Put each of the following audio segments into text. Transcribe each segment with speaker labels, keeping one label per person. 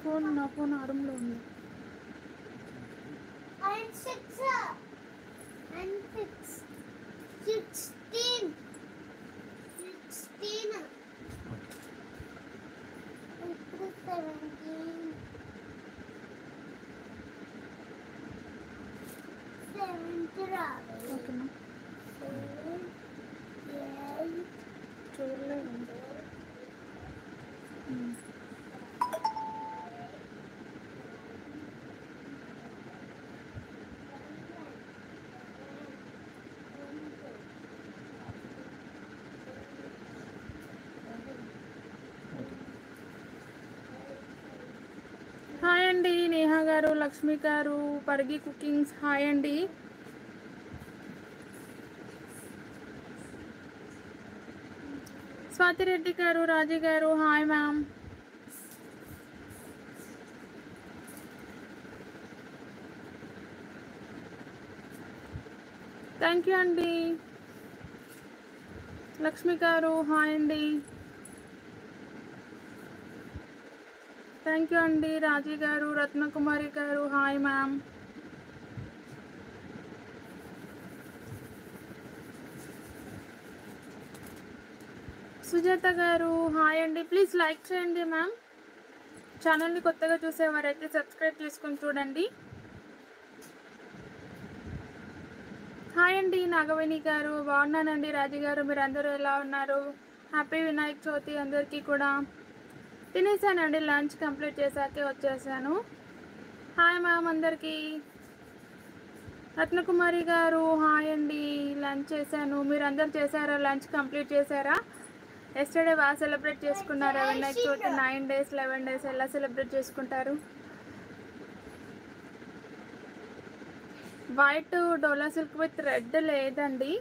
Speaker 1: Phone నా phone ఆ రూమ్లో ఉంది.
Speaker 2: And 6 and 6 16 16 ఇప్పుడు 17 రావాలి.
Speaker 1: ఓకేనా?
Speaker 2: 7 8
Speaker 1: చూడలేదు. హాయ్ అండి నేహా గారు, లక్ష్మి గారు, పరిగి కుకింగ్స్ హాయ్ అండి. స్వాతిరెడ్డి గారు, రాజీ గారు హాయ్ మ్యామ్. థ్యాంక్ యూ అండి. లక్ష్మి గారు హాయ్ అండి. థ్యాంక్ యూ అండి. రాజీ గారు, రత్నకుమారి గారు హాయ్ మ్యామ్. సుజాత గారు హాయ్ అండి. ప్లీజ్ లైక్ చేయండి మ్యామ్. ఛానల్ని కొత్తగా చూసేవారైతే సబ్స్క్రైబ్ చేసుకొని చూడండి. హాయ్ అండి నాగవేణి గారు, బాగున్నానండి. రాజీ గారు మీరందరూ ఎలా ఉన్నారు? హ్యాపీ వినాయక చవితి అందరికీ కూడా. తినేసానండి, లంచ్ కంప్లీట్ చేశాకే వచ్చేసాను. హాయ్ మ్యామ్ అందరికీ. రత్నకుమారి గారు హాయ్ అండి. లంచ్ చేశాను, మీరందరూ చేశారా? లంచ్ కంప్లీట్ చేశారా? ఎస్టర్డే బాగా సెలబ్రేట్ చేసుకున్నారా వినాయక చవితి? 9 days 11 days ఎలా సెలబ్రేట్ చేసుకుంటారు? White dola silk with red లేదండి.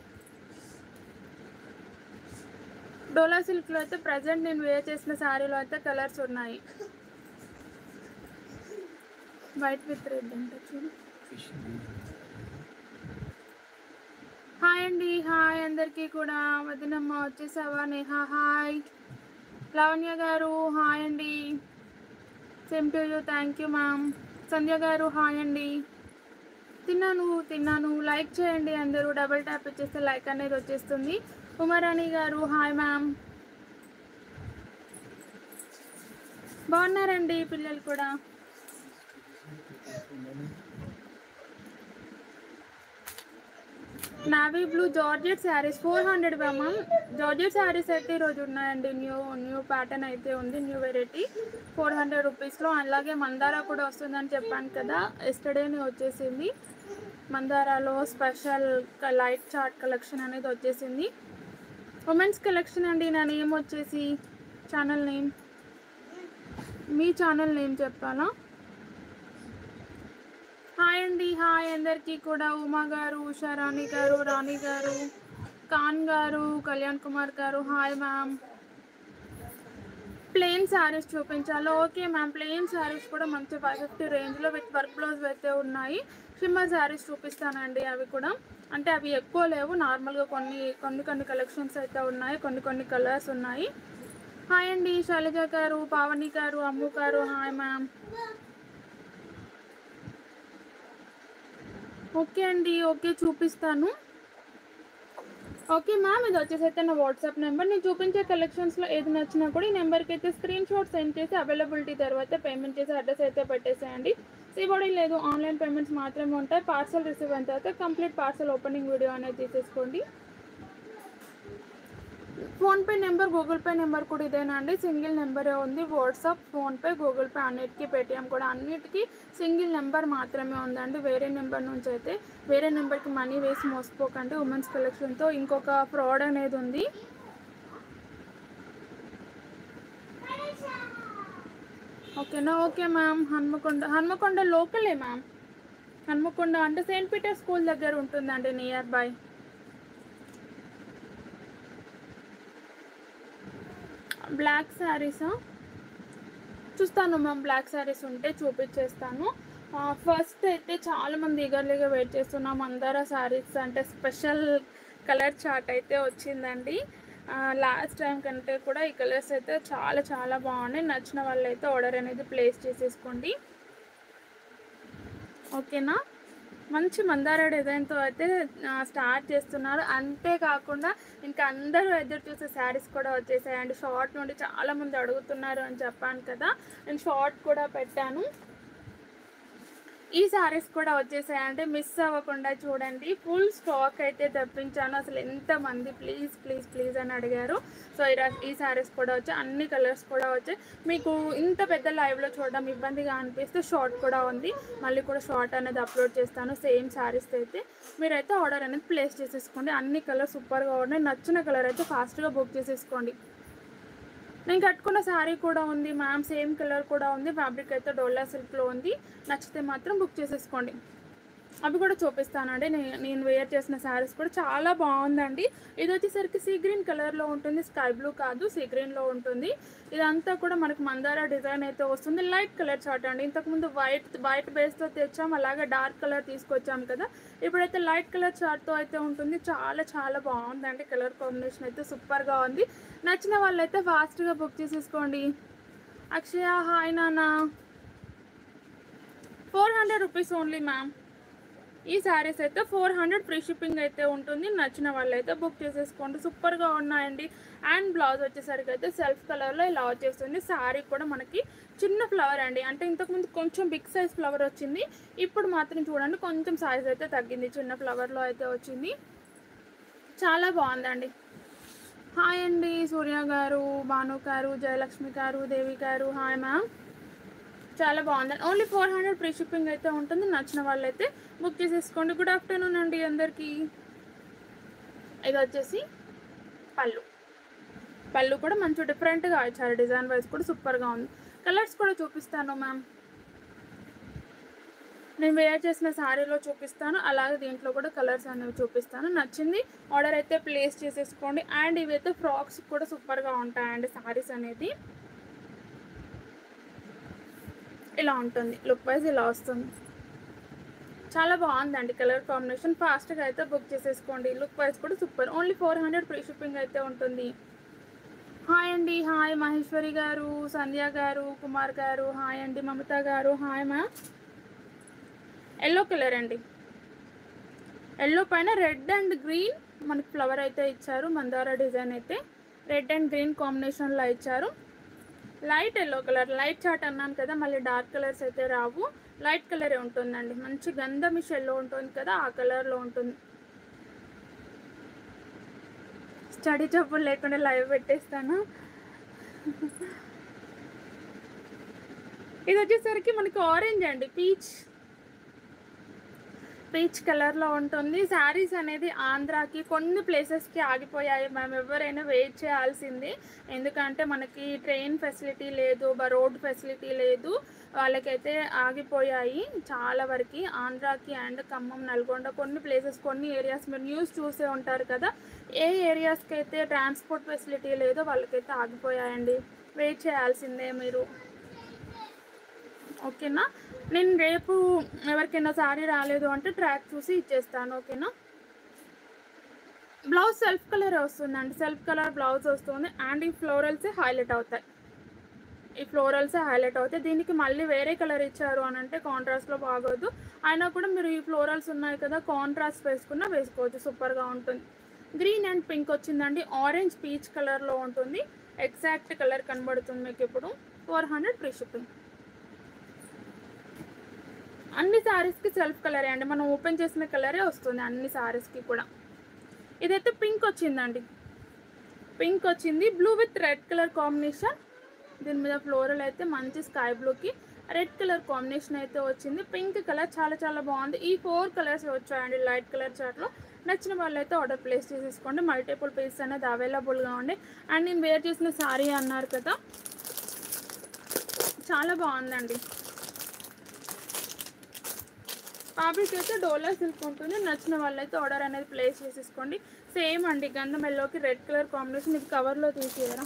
Speaker 1: డోలా సిల్క్లో అయితే ప్రజెంట్ నేను వేర్ చేసిన శారీలో అయితే కలర్స్ ఉన్నాయి. వైట్ విత్ రెడ్ అంటే చూడు. హాయ్ అండి. హాయ్ అందరికీ కూడా. వదినమ్మ వచ్చేసావా? నేహా హాయ్. లావణ్య గారు హాయ్ అండి. Same to you. Thank you ma'am. Sandhya గారు హాయ్ అండి. తిన్నాను. లైక్ చేయండి అందరూ. డబుల్ ట్యాప్ ఇచ్చేస్తే లైక్ అనేది వచ్చేస్తుంది. ఉమారాణి గారు హాయ్ మ్యామ్. బాగున్నారండి పిల్లలు కూడా. Navy blue georgette saris 400 ma'am. Georgette saris అయితే ఈరోజు ఉన్నాయండి. న్యూ ప్యాటర్న్ అయితే ఉంది, న్యూ వెరైటీ 400 రూపీస్లో. అలాగే మందారా కూడా వస్తుందని చెప్పాను కదా, ఎస్టర్డేనే వచ్చేసింది. మందారాలో స్పెషల్ లైట్ చార్ట్ కలెక్షన్ అనేది వచ్చేసింది. ఉమెన్స్ కలెక్షన్ అండి. నా నేమ్ వచ్చేసి ఛానల్ నేమ్, మీ ఛానల్ నేమ్ చెప్పాలా? హాయ్ అండి. హాయ్ అందరికీ కూడా. ఉమా గారు, ఉషారాణి గారు, రాణి గారు, ఖాన్ గారు, కళ్యాణ్ కుమార్ గారు హాయ్ మ్యామ్. ప్లెయిన్ శారీస్ చూపించాలా? Okay ma'am. ప్లెయిన్ శారీస్ కూడా మంచి 550 రేంజ్లో విత్ వర్క్ బ్లౌజ్ అయితే ఉన్నాయి. షిమ్మర్ శారీస్ చూపిస్తానండి. అవి కూడా అంటే అవి ఎక్కువ లేవు, నార్మల్గా కొన్ని కలెక్షన్స్ అయితే ఉన్నాయి, కొన్ని కలర్స్ ఉన్నాయి. హాయ్ అండి శైలజ గారు, పావని గారు, అమ్ము గారు హాయ్ మ్యామ్. ఓకే అండి. ఓకే చూపిస్తాను. ఓకే మ్యామ్, ఇది వచ్చేసి అయితే నా వాట్సాప్ నెంబర్. నేను చూపించే కలెక్షన్స్లో ఏది నచ్చినా కూడా ఈ నెంబర్కి అయితే స్క్రీన్ షాట్ సెండ్ చేసి అవైలబిలిటీ తర్వాత పేమెంట్ చేసి అడ్రస్ అయితే పెట్టేసేయండి. సీబోడీ లేదు, ఆన్లైన్ పేమెంట్స్ మాత్రమే ఉంటాయి. పార్సల్ రిసీవ్ అయిన తర్వాత కంప్లీట్ పార్సల్ ఓపెనింగ్ వీడియో అనేది తీసేసుకోండి. PhonePe number, Google pay number కూడా ఇదేనా అండి? సింగిల్ నెంబరే ఉంది. వాట్సాప్, ఫోన్పే, గూగుల్ పే అన్నిటికీ, పేటిఎం కూడా అన్నిటికీ సింగిల్ నెంబర్ మాత్రమే ఉందండి. వేరే నెంబర్ నుంచి అయితే వేరే నెంబర్కి మనీ వేసి మోసపోకండి. ఉమెన్స్ కలెక్షన్తో ఇంకొక ఫ్రాడ్ అనేది ఉంది. ఓకేనా? Okay ma'am. హన్మకొండ లోకలే మ్యామ్. హన్మకొండ అంటే సెయింట్ పీటర్ స్కూల్ దగ్గర ఉంటుందండి, నియర్ బై. బ్లాక్ శారీసా? చూస్తాను మ్యామ్. బ్లాక్ శారీస్ ఉంటే చూపించేస్తాను. ఫస్ట్ అయితే చాలామంది ఈగర్లీగా వెయిట్ చేస్తున్నాం. మందారా శారీస్ అంటే స్పెషల్ కలర్ చార్ట్ అయితే వచ్చిందండి. లాస్ట్ టైం కంటే కూడా ఈ కలర్స్ అయితే చాలా చాలా బాగున్నాయి. నచ్చిన వాళ్ళైతే ఆర్డర్ అనేది ప్లేస్ చేసేసుకోండి. ఓకేనా. మంచి మందార డిజైన్తో అయితే స్టార్ట్ చేస్తున్నారు. అంతేకాకుండా ఇంకా అందరూ ఎదురు చూసే శారీస్ కూడా వచ్చేసాయండి. షార్ట్ నుండి చాలామంది అడుగుతున్నారు అని చెప్పాను కదా, నేను షార్ట్ కూడా పెట్టాను. ఈ శారీస్ కూడా వచ్చేసాయండి, మిస్ అవ్వకుండా చూడండి. ఫుల్ స్టాక్ అయితే తెప్పించాను. అసలు ఎంతమంది ప్లీజ్ ప్లీజ్ ప్లీజ్ అని అడిగారు. సో ఈ శారీస్ కూడా వచ్చాయి, అన్ని కలర్స్ కూడా వచ్చాయి. మీకు ఇంత పెద్ద లైవ్లో చూడడం ఇబ్బందిగా అనిపిస్తే షార్ట్ కూడా ఉంది, మళ్ళీ కూడా షార్ట్ అనేది అప్లోడ్ చేస్తాను. సేమ్ శారీస్ అయితే మీరైతే ఆర్డర్ అనేది ప్లేస్ చేసేసుకోండి. అన్ని కలర్స్ సూపర్గా ఉన్నాయి. నచ్చిన కలర్ అయితే ఫాస్ట్గా బుక్ చేసేసుకోండి. నేను కట్టుకున్న శారీ కూడా ఉంది మ్యామ్, సేమ్ కలర్ కూడా ఉంది. ఫ్యాబ్రిక్ అయితే డోలా సిల్క్లో ఉంది. నచ్చితే మాత్రం బుక్ చేసేసుకోండి. అవి కూడా చూపిస్తానండి. నేను వేర్ చేసిన శారీస్ కూడా చాలా బాగుందండి. ఇది వచ్చేసరికి సీ గ్రీన్ కలర్లో ఉంటుంది, స్కై బ్లూ కాదు, సీ గ్రీన్లో ఉంటుంది. ఇదంతా కూడా మనకు మందార డిజైన్ అయితే వస్తుంది. లైట్ కలర్ చార్ట్ అండి. ఇంతకుముందు వైట్ బేస్తో తెచ్చాం, అలాగే డార్క్ కలర్ తీసుకొచ్చాం కదా. ఇప్పుడైతే లైట్ కలర్ చార్ట్తో అయితే ఉంటుంది. చాలా చాలా బాగుందండి. కలర్ కాంబినేషన్ అయితే సూపర్గా ఉంది. నచ్చిన వాళ్ళైతే ఫాస్ట్గా బుక్ చేసేసుకోండి. అక్షయ హాయ్ నాన్న. 400 రూపీస్ ఓన్లీ మ్యామ్. ఈ శారీస్ అయితే 400 ఫ్రీ షిప్పింగ్ అయితే ఉంటుంది. నచ్చిన వాళ్ళైతే బుక్ చేసేసుకోండి. సూపర్గా ఉన్నాయండి. అండ్ బ్లౌజ్ వచ్చేసరికి అయితే సెల్ఫ్ కలర్లో ఇలా వచ్చేస్తుంది. శారీ కూడా మనకి చిన్న ఫ్లవర్ అండి, అంటే ఇంతకుముందు కొంచెం బిగ్ సైజ్ ఫ్లవర్ వచ్చింది, ఇప్పుడు మాత్రం చూడండి కొంచెం సైజ్ అయితే తగ్గింది, చిన్న ఫ్లవర్లో అయితే వచ్చింది. చాలా బాగుందండి. హాయ్ అండి సూర్య గారు, భాను గారు, జయలక్ష్మి గారు, దేవి గారు, హాయ్ మ్యామ్. చాలా బాగుందండి. ఓన్లీ 400 ఫ్రీ షిప్పింగ్ అయితే ఉంటుంది. నచ్చిన వాళ్ళైతే బుక్ చేసేసుకోండి. గుడ్ ఆఫ్టర్నూన్ అండి అందరికీ. ఇది వచ్చేసి పళ్ళు కూడా మంచి డిఫరెంట్గా ఇచ్చారు. డిజైన్ వైజ్ కూడా సూపర్గా ఉంది. కలర్స్ కూడా చూపిస్తాను మ్యామ్, నేను వేర్ చేసిన శారీలో చూపిస్తాను, అలాగే దీంట్లో కూడా కలర్స్ అనేవి చూపిస్తాను. నచ్చింది ఆర్డర్ అయితే ప్లేస్ చేసేసుకోండి. అండ్ ఇవైతే ఫ్రాక్స్ కూడా సూపర్గా ఉంటాయండి. శారీస్ అనేది ఇలా ఉంటుంది, లుక్ వైజ్ ఇలా వస్తుంది. చాలా బాగుందండి కలర్ కాంబినేషన్. ఫాస్ట్గా అయితే బుక్ చేసేసుకోండి. లుక్ వైజ్ కూడా సూపర్. ఓన్లీ 400 ఫ్రీ షిప్పింగ్ అయితే ఉంటుంది. హాయ్ అండి, హాయ్ మహేశ్వరి గారు, సంధ్య గారు, కుమార్ గారు, హాయ్ అండి మమత గారు, హాయ్ మ్యామ్. ఎల్లో కలర్ అండి, ఎల్లో పైన రెడ్ అండ్ గ్రీన్ మనకి ఫ్లవర్ అయితే ఇచ్చారు. మందార డిజైన్ అయితే రెడ్ అండ్ గ్రీన్ కాంబినేషన్లో ఇచ్చారు. లైట్ ఎల్లో కలర్, లైట్ చాట్ అన్నాను కదా, మళ్ళీ డార్క్ కలర్స్ అయితే రావు, లైట్ కలరే ఉంటుందండి. మంచి గంధమిష్ ఎల్లో ఉంటుంది కదా, ఆ కలర్లో ఉంటుంది. స్టడీ చెప్పులు లేకుండా లైవ్ పెట్టేస్తాను. ఇది వచ్చేసరికి మనకి ఆరెంజ్ అండి, పీచ్ కలర్లో ఉంటుంది. శారీస్ అనేది ఆంధ్రాకి కొన్ని ప్లేసెస్కి ఆగిపోయాయి. మేము ఎవరైనా వెయిట్ చేయాల్సింది, ఎందుకంటే మనకి ట్రైన్ ఫెసిలిటీ లేదు, రోడ్ ఫెసిలిటీ లేదు, వాళ్ళకైతే ఆగిపోయాయి చాలా వరకు. ఆంధ్రాకి అండ్ ఖమ్మం, నల్గొండ కొన్ని ప్లేసెస్, కొన్ని ఏరియాస్ మీరు న్యూస్ చూసే ఉంటారు కదా, ఏ ఏరియాస్కి అయితే ట్రాన్స్పోర్ట్ ఫెసిలిటీ లేదో వాళ్ళకైతే ఆగిపోయాయండి. వెయిట్ చేయాల్సిందే మీరు. ఓకేనా. నేను రేపు ఎవరికైనా శారీ రాలేదు అంటే ట్రాక్ చూసి ఇచ్చేస్తాను. ఓకేనా. బ్లౌజ్ సెల్ఫ్ కలర్ వస్తుందండి, సెల్ఫ్ కలర్ బ్లౌజ్ వస్తుంది. అండ్ ఈ ఫ్లోరల్సే హైలైట్ అవుతాయి, దీనికి మళ్ళీ వేరే కలర్ ఇచ్చారు అని అంటే కాంట్రాస్ట్లో బాగోదు. అయినా కూడా మీరు ఈ ఫ్లోరల్స్ ఉన్నాయి కదా, కాంట్రాస్ట్ వేసుకోవచ్చు, సూపర్గా ఉంటుంది. గ్రీన్ అండ్ పింక్ వచ్చిందండి. ఆరెంజ్ పీచ్ కలర్లో ఉంటుంది. ఎగ్జాక్ట్ కలర్ కనబడుతుంది మీకు ఇప్పుడు. 400 ఫ్రీ షిప్పింగ్. అన్ని శారీస్కి సెల్ఫ్ కలరే అండి, మనం ఓపెన్ చేసిన కలరే వస్తుంది అన్ని శారీస్కి కూడా. ఇదైతే పింక్ వచ్చిందండి, పింక్ వచ్చింది, blue with red colour combination. దీని మీద ఫ్లోరల్ అయితే మంచి స్కై బ్లూకి రెడ్ కలర్ కాంబినేషన్ అయితే వచ్చింది. పింక్ కలర్ చాలా చాలా బాగుంది. ఈ 4 కలర్స్ వచ్చాయండి లైట్ కలర్ చార్ట్లో. నచ్చిన వాళ్ళైతే ఆర్డర్ ప్లేస్ చేసేసుకోండి. మల్టిపుల్ పీసెస్ అనేది అవైలబుల్గా ఉండే. అండ్ నేను వేర్ చేసిన శారీ అన్నారు కదా, చాలా బాగుందండి. ఫ్యాబ్రిక్ అయితే డోలా సిల్క్ ఉంటుంది. నచ్చిన వాళ్ళైతే ఆర్డర్ అనేది ప్లేస్ చేసేసుకోండి. సేమ్ అండి, గంధం ఎల్లోకి రెడ్ కలర్ కాంబినేషన్. ఇది కవర్లో తీసేయరా.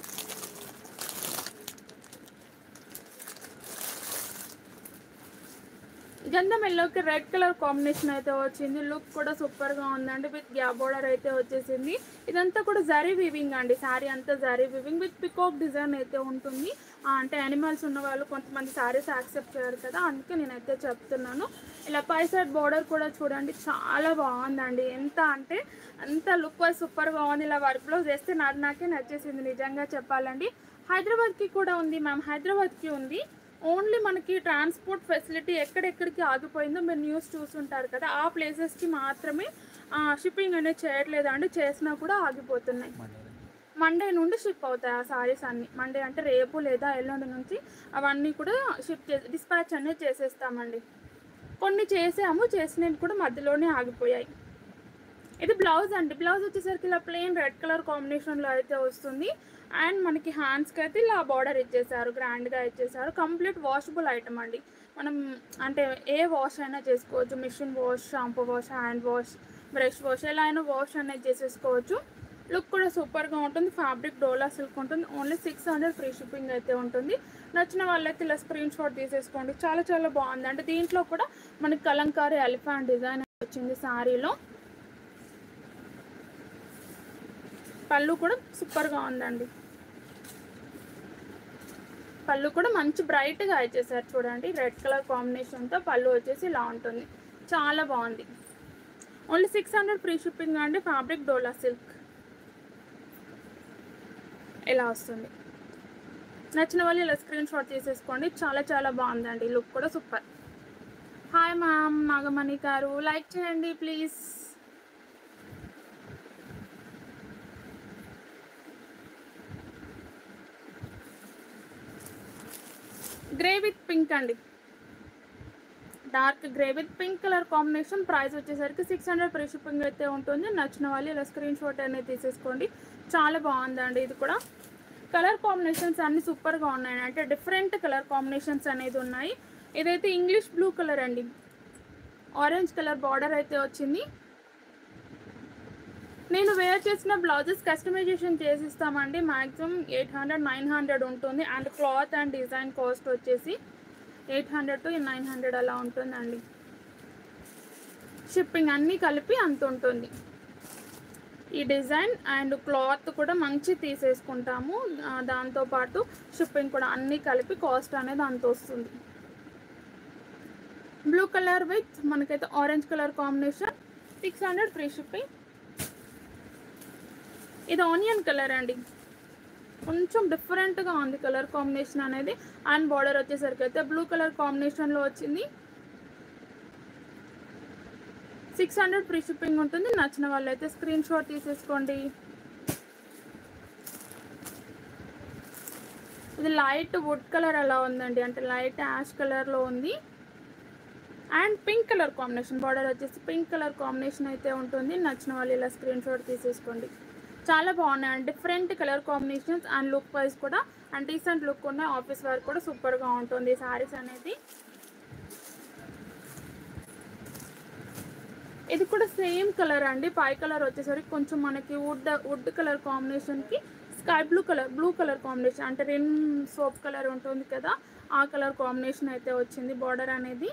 Speaker 1: గంధం ఎల్లోకి రెడ్ కలర్ కాంబినేషన్ అయితే వచ్చింది. లుక్ కూడా సూపర్గా ఉందండి. విత్ గ్యాప్ బోర్డర్ అయితే వచ్చేసింది. ఇదంతా కూడా జరీ వివింగ్ అండి. శారీ అంతా zari weaving with peacock design అయితే ఉంటుంది. అంటే యానిమల్స్ ఉన్న వాళ్ళు కొంతమంది శారీస్ యాక్సెప్ట్ చేయరు కదా, అందుకే నేనైతే చెప్తున్నాను. ఇలా పై సైడ్ బోర్డర్ కూడా చూడండి, చాలా బాగుందండి. ఎంత అంటే అంత లుక్ వైజ్ సూపర్గా ఉంది. ఇలా వర్క్ బ్లౌజ్ వేస్తే నాకే నచ్చేసింది నిజంగా చెప్పాలండి. హైదరాబాద్కి కూడా ఉంది మ్యామ్, హైదరాబాద్కి ఉంది. ఓన్లీ మనకి ట్రాన్స్పోర్ట్ ఫెసిలిటీ ఎక్కడెక్కడికి ఆగిపోయిందో మీరు న్యూస్ చూసుంటారు కదా, ఆ ప్లేసెస్కి మాత్రమే షిప్పింగ్ అనేది చేయట్లేదు అండి. చేసినా కూడా ఆగిపోతున్నాయి. మండే నుండి షిప్ అవుతాయి ఆ సారీస్ అన్నీ. మండే అంటే రేపు లేదా ఎల్లుండి నుంచి అవన్నీ కూడా డిస్పాచ్ అనేది చేసేస్తామండి. కొన్ని చేసినవి కూడా మధ్యలోనే ఆగిపోయాయి. ఇది బ్లౌజ్ అండి. బ్లౌజ్ వచ్చేసరికి ఇలా ప్లెయిన్ రెడ్ కలర్ కాంబినేషన్లో అయితే వస్తుంది. అండ్ మనకి హ్యాండ్స్కి అయితే ఇలా బార్డర్ ఇచ్చేసారు, గ్రాండ్గా ఇచ్చేసారు. కంప్లీట్ వాషబుల్ ఐటమ్ అండి. మనం అంటే ఏ వాష్ అయినా చేసుకోవచ్చు. Machine wash, shampoo wash, hand wash, brush wash, ఎలా అయినా వాష్ అనేది చేసేసుకోవచ్చు. లుక్ కూడా సూపర్గా ఉంటుంది. ఫ్యాబ్రిక్ డోలా సిల్క్ ఉంటుంది. ఓన్లీ 600 ఫ్రీ షిప్పింగ్ అయితే ఉంటుంది. నచ్చిన వాళ్ళైతే ఇలా స్క్రీన్ షాట్ తీసేసుకోండి. చాలా చాలా బాగుంది. అంటే దీంట్లో కూడా మనకి కలంకారీ ఎలిఫెంట్ డిజైన్ వచ్చింది శారీలో. పళ్ళు కూడా సూపర్గా ఉందండి. పళ్ళు కూడా మంచి బ్రైట్గా ఇచ్చేసారు చూడండి. రెడ్ కలర్ కాంబినేషన్తో పళ్ళు వచ్చేసి ఇలా ఉంటుంది. చాలా బాగుంది. ఓన్లీ 600 ఫ్రీ షిప్పింగ్ అండి. ఫ్యాబ్రిక్ డోలా సిల్క్ ఇలా వస్తుంది. నచ్చిన వాళ్ళు ఇలా స్క్రీన్ షాట్ తీసేసుకోండి. చాలా చాలా బాగుందండి. లుక్ కూడా సూపర్. హాయ్ మ్యామ్, నాగమణి గారు, లైక్ చేయండి ప్లీజ్. గ్రే విత్ పింక్ అండి. Dark grey with pink colour combination. Price వచ్చేసరికి 600 ఫ్రీ షిప్పింగ్ అయితే ఉంటుంది. నచ్చిన వాళ్ళు ఇలా స్క్రీన్ షాట్ అనేది తీసేసుకోండి. చాలా బాగుందండి. ఇది కూడా కలర్ కాంబినేషన్స్ అన్నీ సూపర్గా ఉన్నాయి. అంటే డిఫరెంట్ కలర్ కాంబినేషన్స్ అనేది ఉన్నాయి. ఇదైతే ఇంగ్లీష్ బ్లూ కలర్ అండి. ఆరెంజ్ కలర్ బార్డర్ అయితే వచ్చింది. నేను వేర్ చేసిన బ్లౌజెస్ కస్టమైజేషన్ చేసిస్తామండి. మ్యాక్సిమం 800-900 ఉంటుంది. And cloth and design cost వచ్చేసి 800 to 900 అలా ఉంటుందండి. షిప్పింగ్ అన్నీ కలిపి అంత ఉంటుంది. ఈ డిజైన్ అండ్ క్లాత్ కూడా మంచి తీసేసుకుంటాము. దాంతోపాటు షిప్పింగ్ కూడా అన్నీ కలిపి కాస్ట్ అనేది అంత వస్తుంది. బ్లూ కలర్ విత్ మనకైతే orange colour combination. 600 free shipping. ఇది ఆనియన్ కలర్ అండి. కొంచెం డిఫరెంట్గా ఉంది కలర్ కాంబినేషన్ అనేది. అండ్ బార్డర్ వచ్చేసరికి అయితే బ్లూ కలర్ కాంబినేషన్లో వచ్చింది. 600 ఫ్రీ షిప్పింగ్ ఉంటుంది. నచ్చిన వాళ్ళు అయితే స్క్రీన్ షాట్ తీసేసుకోండి. ఇది లైట్ వుడ్ కలర్ అలా ఉందండి. అంటే లైట్ యాష్ కలర్లో ఉంది. And pink colour combination. Border వచ్చేసి పింక్ కలర్ కాంబినేషన్ అయితే ఉంటుంది. నచ్చిన వాళ్ళు ఇలా స్క్రీన్ షాట్ తీసేసుకోండి. చాలా బాగున్నాయి. Different colour combinations and look wise కూడా అండ్ డీసెంట్ లుక్ ఉన్నాయి. ఆఫీస్ వర్క్ కూడా సూపర్గా ఉంటుంది ఈ శారీస్ అనేది. ఇది కూడా సేమ్ కలర్ అండి. పై కలర్ వచ్చేసరికి కొంచెం మనకి వుడ్ కలర్ కాంబినేషన్కి స్కై బ్లూ కలర్ కాంబినేషన్, అంటే రిన్ సోప్ కలర్ ఉంటుంది కదా, ఆ కలర్ కాంబినేషన్ అయితే వచ్చింది. బార్డర్ అనేది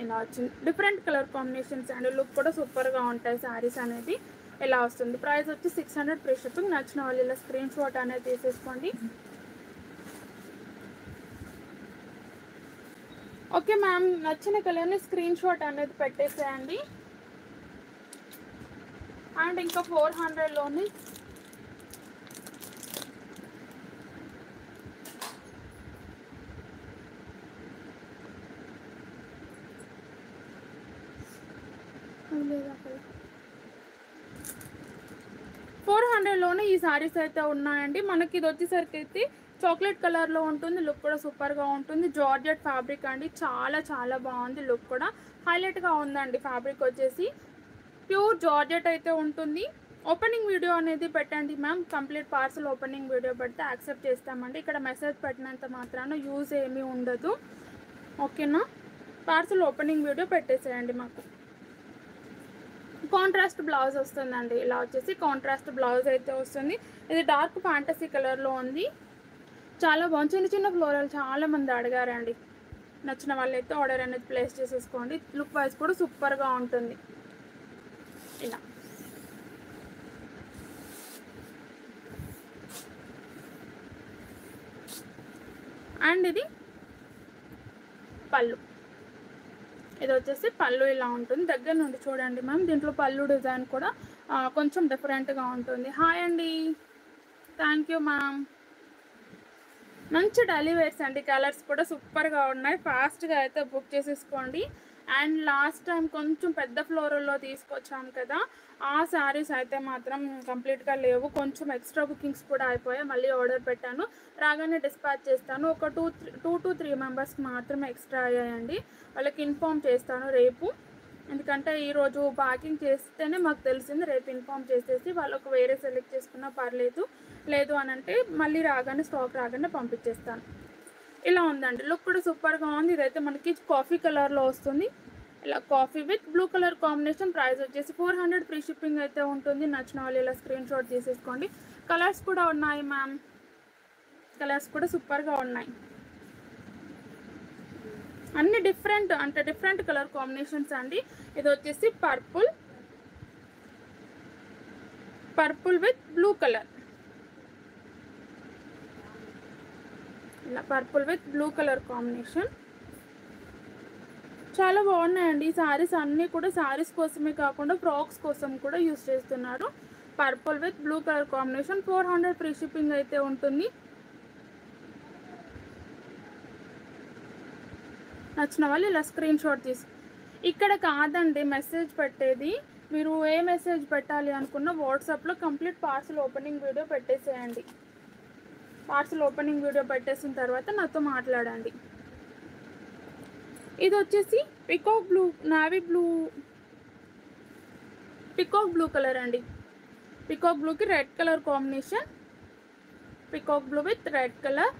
Speaker 1: ఇలా వచ్చింది. Different colour combinations and look కూడా సూపర్గా ఉంటాయి శారీస్ అనేది. ఇలా వస్తుంది. ప్రైస్ వచ్చి 600 ఫ్రీ షిప్పింగ్. నచ్చిన వాళ్ళు ఇలా స్క్రీన్ షాట్ అనేది తీసేసుకోండి. ఓకే మ్యామ్, నచ్చిన కలర్ని స్క్రీన్ షాట్ అనేది పెట్టేసేయండి. అండ్ ఇంకా 400లోని ఈ సారీస్ అయితే ఉన్నాయండి. మనకి ఇది వచ్చేసరికి అయితే చాక్లెట్ కలర్లో ఉంటుంది. లుక్ కూడా సూపర్గా ఉంటుంది. జార్జెట్ ఫ్యాబ్రిక్ అండి. చాలా చాలా బాగుంది. లుక్ కూడా హైలైట్గా ఉందండి. ఫ్యాబ్రిక్ వచ్చేసి ప్యూర్ జార్జెట్ అయితే ఉంటుంది. ఓపెనింగ్ వీడియో అనేది పెట్టండి ma'am. Complete parcel opening video పెడితే యాక్సెప్ట్ చేస్తామండి. ఇక్కడ మెసేజ్ పెట్టినంత మాత్రాన యూజ్ ఏమీ ఉండదు. ఓకేనా? పార్సల్ ఓపెనింగ్ వీడియో పెట్టేసేయండి మాకు. కాంట్రాస్ట్ బ్లౌజ్ వస్తుందండి. ఇలా వచ్చేసి కాంట్రాస్ట్ బ్లౌజ్ అయితే వస్తుంది. ఇది డార్క్ ఫ్యాంటసీ కలర్లో ఉంది. చాలా బాగుంది. చిన్న చిన్న ఫ్లోరల్ చాలా మంది అడిగారండి. నచ్చిన వాళ్ళైతే ఆర్డర్ అనేది ప్లేస్ చేసేసుకోండి. లుక్ వైజ్ కూడా సూపర్గా ఉంటుంది. ఇలా అండ్ ఇది పళ్ళు. ఇది వచ్చేసి పళ్ళు ఇలా ఉంటుంది. దగ్గర నుండి చూడండి మ్యామ్. దీంట్లో పళ్ళు డిజైన్ కూడా కొంచెం డిఫరెంట్గా ఉంటుంది. హాయ్ అండి, థ్యాంక్ యూ మ్యామ్. మంచి డైలీ వేర్స్ అండి. కలర్స్ కూడా సూపర్గా ఉన్నాయి. ఫాస్ట్గా అయితే బుక్ చేసేసుకోండి. అండ్ లాస్ట్ టైం కొంచెం పెద్ద ఫ్లోరల్లో తీసుకొచ్చాం కదా, ఆ శారీస్ అయితే మాత్రం కంప్లీట్గా లేవు. కొంచెం ఎక్స్ట్రా బుకింగ్స్ కూడా అయిపోయాయి. మళ్ళీ ఆర్డర్ పెట్టాను, రాగానే డిస్పాచ్ చేస్తాను. ఒక 2 to 3 మెంబర్స్కి మాత్రమే ఎక్స్ట్రా అయ్యాయండి. వాళ్ళకి ఇన్ఫామ్ చేస్తాను రేపు. ఎందుకంటే ఈరోజు ప్యాకింగ్ చేస్తేనే మాకు తెలిసింది. రేపు ఇన్ఫామ్ చేసేసి వాళ్ళకు వేరే సెలెక్ట్ చేసుకున్నా పర్లేదు, లేదు అని అంటే మళ్ళీ రాగానే స్టాక్ రాగానే పంపించేస్తాను. ఇలా ఉందండి. లుక్ కూడా సూపర్గా ఉంది. ఇదైతే మనకి కాఫీ కలర్లో వస్తుంది. ఇలా coffee with blue colour combination. Price వచ్చేసి 400. ఫ్రీ షిప్పింగ్ అయితే ఉంటుంది. నచ్చిన వాళ్ళు ఇలా స్క్రీన్ షాట్ తీసేసుకోండి. కలర్స్ కూడా ఉన్నాయి మ్యామ్. కలర్స్ కూడా సూపర్గా ఉన్నాయి. అన్ని డిఫరెంట్ కలర్ కాంబినేషన్స్ అండి. ఇది వచ్చేసి పర్పుల్ విత్ బ్లూ కలర్. ఇలా purple with blue colour combination చాలా బాగున్నాయండి. ఈ శారీస్ అన్నీ కూడా శారీస్ కోసమే కాకుండా ఫ్రాక్స్ కోసం కూడా యూస్ చేస్తున్నారు. Purple with blue colour combination. 400. Free shipping అయితే ఉంటుంది. నచ్చిన వాళ్ళు ఇలా స్క్రీన్ షాట్ తీసి, ఇక్కడ కాదండి మెసేజ్ పెట్టేది. మీరు ఏ మెసేజ్ పెట్టాలి అనుకున్న వాట్సాప్లో కంప్లీట్ పార్సల్ ఓపెనింగ్ వీడియో పెట్టేసేయండి. పార్సల్ ఓపెనింగ్ వీడియో పెట్టేసిన తర్వాత నాతో మాట్లాడండి. ఇది వచ్చేసి peacock blue, navy blue, peacock blue colour అండి. పికాక్ బ్లూకి red colour combination. Peacock blue with red colour.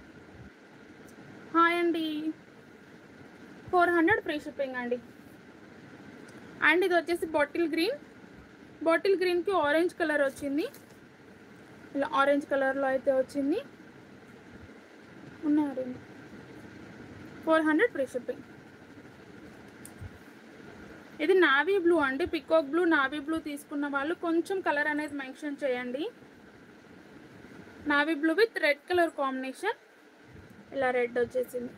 Speaker 1: Hi అండి, 400. ఫ్రీ షిప్పింగ్ అండి. అండ్ ఇది వచ్చేసి బాటిల్ గ్రీన్కి ఆరెంజ్ కలర్ వచ్చింది. ఇలా ఆరెంజ్ కలర్లో అయితే వచ్చింది. ఉన్నాయి 400. Free shipping. ఇది నావీ బ్లూ అండి. పికాక్ బ్లూ, నావీ బ్లూ తీసుకున్న వాళ్ళు కొంచెం కలర్ అనేది మెన్షన్ చేయండి. Navy blue with red colour combination. ఇలా రెడ్ వచ్చేసింది.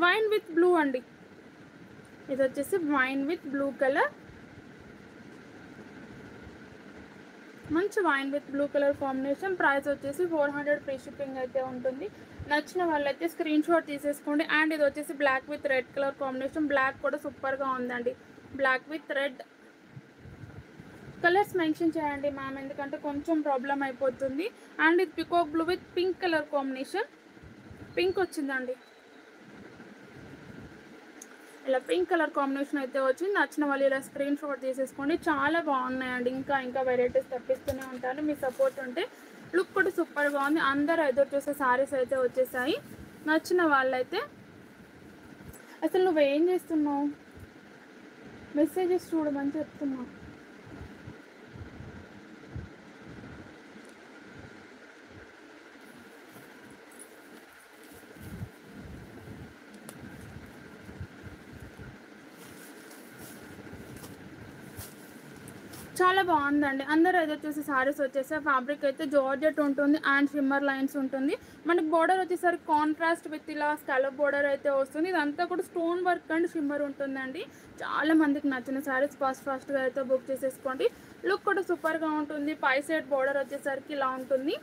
Speaker 1: వైన్ విత్ బ్లూ అండి. ఇది వచ్చేసి వైన్ విత్ బ్లూ కలర్. మంచి wine with blue colour combination. Price వచ్చేసి 400. ఫ్రీ షిప్పింగ్ అయితే ఉంటుంది. నచ్చిన వాళ్ళైతే స్క్రీన్ షాట్ తీసేసుకోండి. అండ్ ఇది వచ్చేసి black with red colour combination. Black కూడా సూపర్గా ఉందండి. Black with red. Colours mention చేయండి మ్యామ్, ఎందుకంటే కొంచెం ప్రాబ్లం అయిపోతుంది. అండ్ ఇది peacock blue with pink colour combination. Pink వచ్చిందండి. ఇలా పింక్ కలర్ కాంబినేషన్ అయితే వచ్చింది. నచ్చిన వాళ్ళు ఇలా స్క్రీన్ షాట్ తీసేసుకోండి. చాలా బాగున్నాయండి. ఇంకా వెరైటీస్ తెప్పిస్తూనే ఉంటాను. మీ సపోర్ట్ ఉంటే. లుక్ కూడా సూపర్గా ఉంది. అందరూ ఎదురు చూసే శారీస్ అయితే వచ్చేసాయి. నచ్చిన వాళ్ళైతే, అసలు నువ్వేం చేస్తున్నావు? మెసేజెస్ చూడమని చెప్తున్నావు. చాలా బాగుందండి. అందరూ ఏదో వచ్చేసి శారీస్ వచ్చేసి ఫ్యాబ్రిక్ అయితే జార్జెట్ ఉంటుంది అండ్ షిమ్మర్ లైన్స్ ఉంటుంది. మనకి బోర్డర్ వచ్చేసరికి కాంట్రాస్ట్ విత్ ఇలా స్కాలప్ బోర్డర్ అయితే వస్తుంది. ఇదంతా కూడా స్టోన్ వర్క్ అండ్ షిమ్మర్ ఉంటుందండి. చాలా మందికి నచ్చిన శారీస్ ఫాస్ట్గా అయితే బుక్ చేసేసుకోండి. లుక్ కూడా సూపర్గా ఉంటుంది. పై సైడ్ బోర్డర్ వచ్చేసరికి ఇలా ఉంటుంది.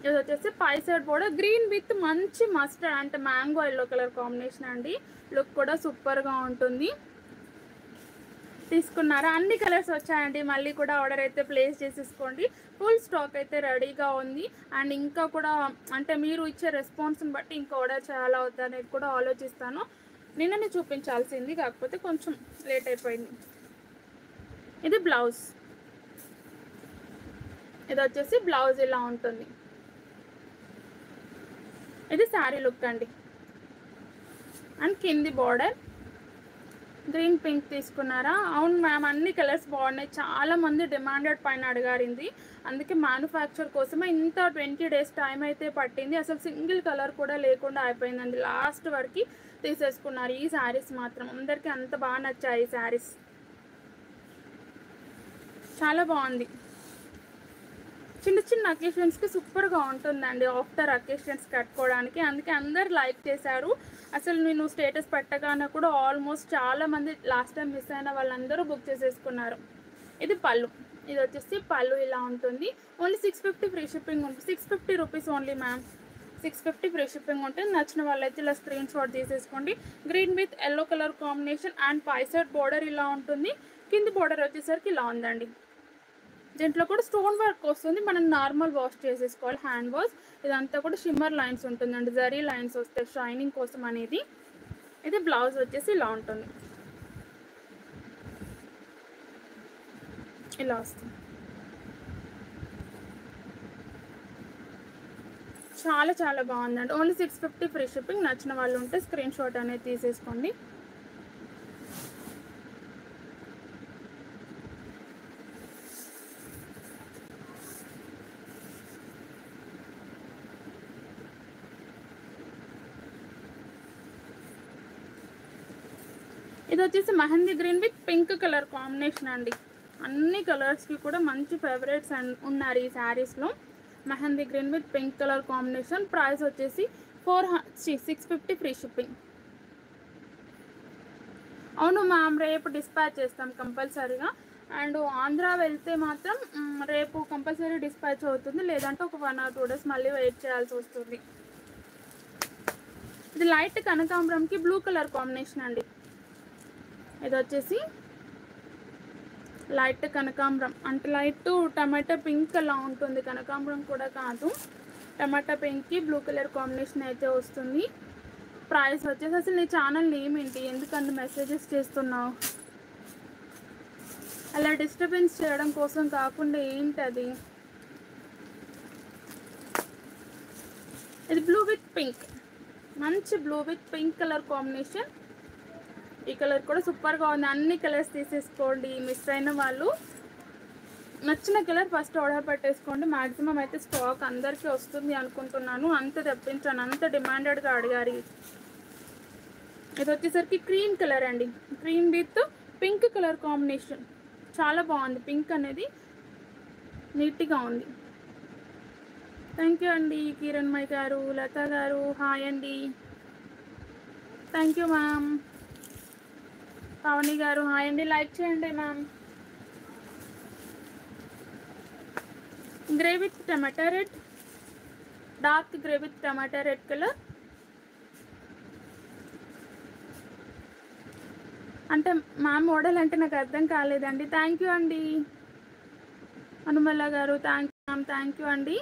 Speaker 1: ఇది వచ్చేసి పై సైడ్ బోర్డర్ గ్రీన్ విత్ మంచి మస్టర్డ్ అంటే మ్యాంగో ఎల్లో కలర్ కాంబినేషన్ అండి. లుక్ కూడా సూపర్గా ఉంటుంది. తీసుకున్నారా? అన్ని కలర్స్ వచ్చాయండి. మళ్ళీ కూడా ఆర్డర్ అయితే ప్లేస్ చేసేసుకోండి. ఫుల్ స్టాక్ అయితే రెడీగా ఉంది. అండ్ ఇంకా కూడా అంటే మీరు ఇచ్చే రెస్పాన్స్ని బట్టి ఇంకా ఆర్డర్ చేయాలా వద్దా అనేది కూడా ఆలోచిస్తాను. నిన్ననే చూపించాల్సింది, కాకపోతే కొంచెం లేట్ అయిపోయింది. ఇది బ్లౌజ్. ఇది వచ్చేసి బ్లౌజ్ ఇలా ఉంటుంది. ఇది శారీ లుక్ అండి. అండ్ కింది బార్డర్ గ్రీన్ పింక్ తీసుకున్నారా? అవును మ్యామ్, అన్ని కలర్స్ బాగున్నాయి. చాలా మంది డిమాండెడ్ పైన అడిగారింది, అందుకే మ్యానుఫ్యాక్చర్ కోసమే ఇంత 20 days టైం అయితే పట్టింది. అసలు సింగిల్ కలర్ కూడా లేకుండా అయిపోయిందండి. లాస్ట్ వరకు తీసేసుకున్నారు. ఈ శారీస్ మాత్రం అందరికీ అంత బాగా నచ్చాయి. ఈ శారీస్ చాలా బాగుంది. చిన్న చిన్న అకేషన్స్కి సూపర్గా ఉంటుందండి, ఆఫ్టర్ అకేషన్స్ కట్టుకోవడానికి. అందుకే అందరు లైక్ చేశారు. అసలు నేను స్టేటస్ పెట్టగానే కూడా ఆల్మోస్ట్ చాలామంది లాస్ట్ టైం మిస్ అయిన వాళ్ళందరూ బుక్ చేసేసుకున్నారు. ఇది పళ్ళు. ఇది వచ్చేసి పళ్ళు ఇలా ఉంటుంది. ఓన్లీ 650 ఫ్రీ షిప్పింగ్ ఉంటుంది. 650 rupees only ma'am. 650 free shipping ఉంటుంది. నచ్చిన వాళ్ళైతే ఇలా స్క్రీన్ షాట్ తీసేసుకోండి. Green with yellow colour combination and పైసైడ్ బోర్డర్ ఇలా ఉంటుంది. కింది బోర్డర్ వచ్చేసరికి ఇలా ఉందండి. దీంట్లో కూడా స్టోన్ వర్క్ వస్తుంది. మనం నార్మల్ వాష్ చేసేసుకోవాలి, హ్యాండ్ వాష్. ఇదంతా కూడా షిమ్మర్ లైన్స్ ఉంటుందండి, జరీ లైన్స్ వస్తాయి షైనింగ్ కోసం అనేది. ఇది బ్లౌజ్ వచ్చేసి ఇలా ఉంటుంది, ఇలా వస్తుంది. చాలా చాలా బాగుందండి. Only 650 free shipping. నచ్చిన వాళ్ళు ఉంటే స్క్రీన్ షాట్ అనేది తీసేసుకోండి. ఇది వచ్చేసి mehndi green with pink colour combination అండి. అన్ని కలర్స్కి కూడా మంచి ఫేవరెట్స్ ఉన్నారు ఈ శారీస్లో. Mehndi green with pink colour combination. Price వచ్చేసి 650 ఫ్రీ షిప్పింగ్. అవును మ్యామ్, రేపు డిస్పాచ్ చేస్తాం కంపల్సరీగా. అండ్ ఆంధ్ర వెళ్తే మాత్రం రేపు కంపల్సరీ డిస్పాచ్ అవుతుంది, లేదంటే ఒక 1 or 2 days మళ్ళీ వెయిట్ చేయాల్సి వస్తుంది. ఇది లైట్ కనకాంబరంకి బ్లూ కలర్ కాంబినేషన్ అండి. ఇది వచ్చేసి లైట్ కనకాంబరం అంటే లైట్ టమాటా పింక్ అలా ఉంటుంది. కనకాంబరం కూడా కాదు, టమాటా పింక్కి బ్లూ కలర్ కాంబినేషన్ అయితే వస్తుంది. ప్రైస్ వచ్చేసి, అసలు నీ ఛానల్ నేమ్ ఏంటి, ఎందుకంటే మెసేజెస్ చేస్తున్నావు? అలా డిస్టర్బెన్స్ చేయడం కోసం కాకుండా ఏంటి అది. ఇది బ్లూ విత్ పింక్, మంచి blue with pink colour combination. ఈ కలర్ కూడా సూపర్గా ఉంది. అన్ని కలర్స్ తీసేసుకోండి. మిస్ అయిన వాళ్ళు నచ్చిన కలర్ ఫస్ట్ ఆర్డర్ పెట్టేసుకోండి. మ్యాక్సిమం అయితే స్టాక్ అందరికీ వస్తుంది అనుకుంటున్నాను. అంత తెప్పించాను, అంత డిమాండెడ్గా అడిగారు. ఇది వచ్చేసరికి క్రీమ్ కలర్ అండి, cream with pink colour combination. చాలా బాగుంది. పింక్ అనేది నీట్గా ఉంది. థ్యాంక్ యూ అండి కిరణ్మయ్ గారు, లత గారు, హాయ్ అండి. Thank you ma'am. పావని గారు హాయ్ అండి, లైక్ చేయండి ma'am. Grey with tomato red, dark grey with tomato red colour. అంటే మ్యామ్ మోడల్ అంటే నాకు అర్థం కాలేదండి. థ్యాంక్ యూ అండి హనుమల్ల గారు, thank you ma'am, thank you అండి.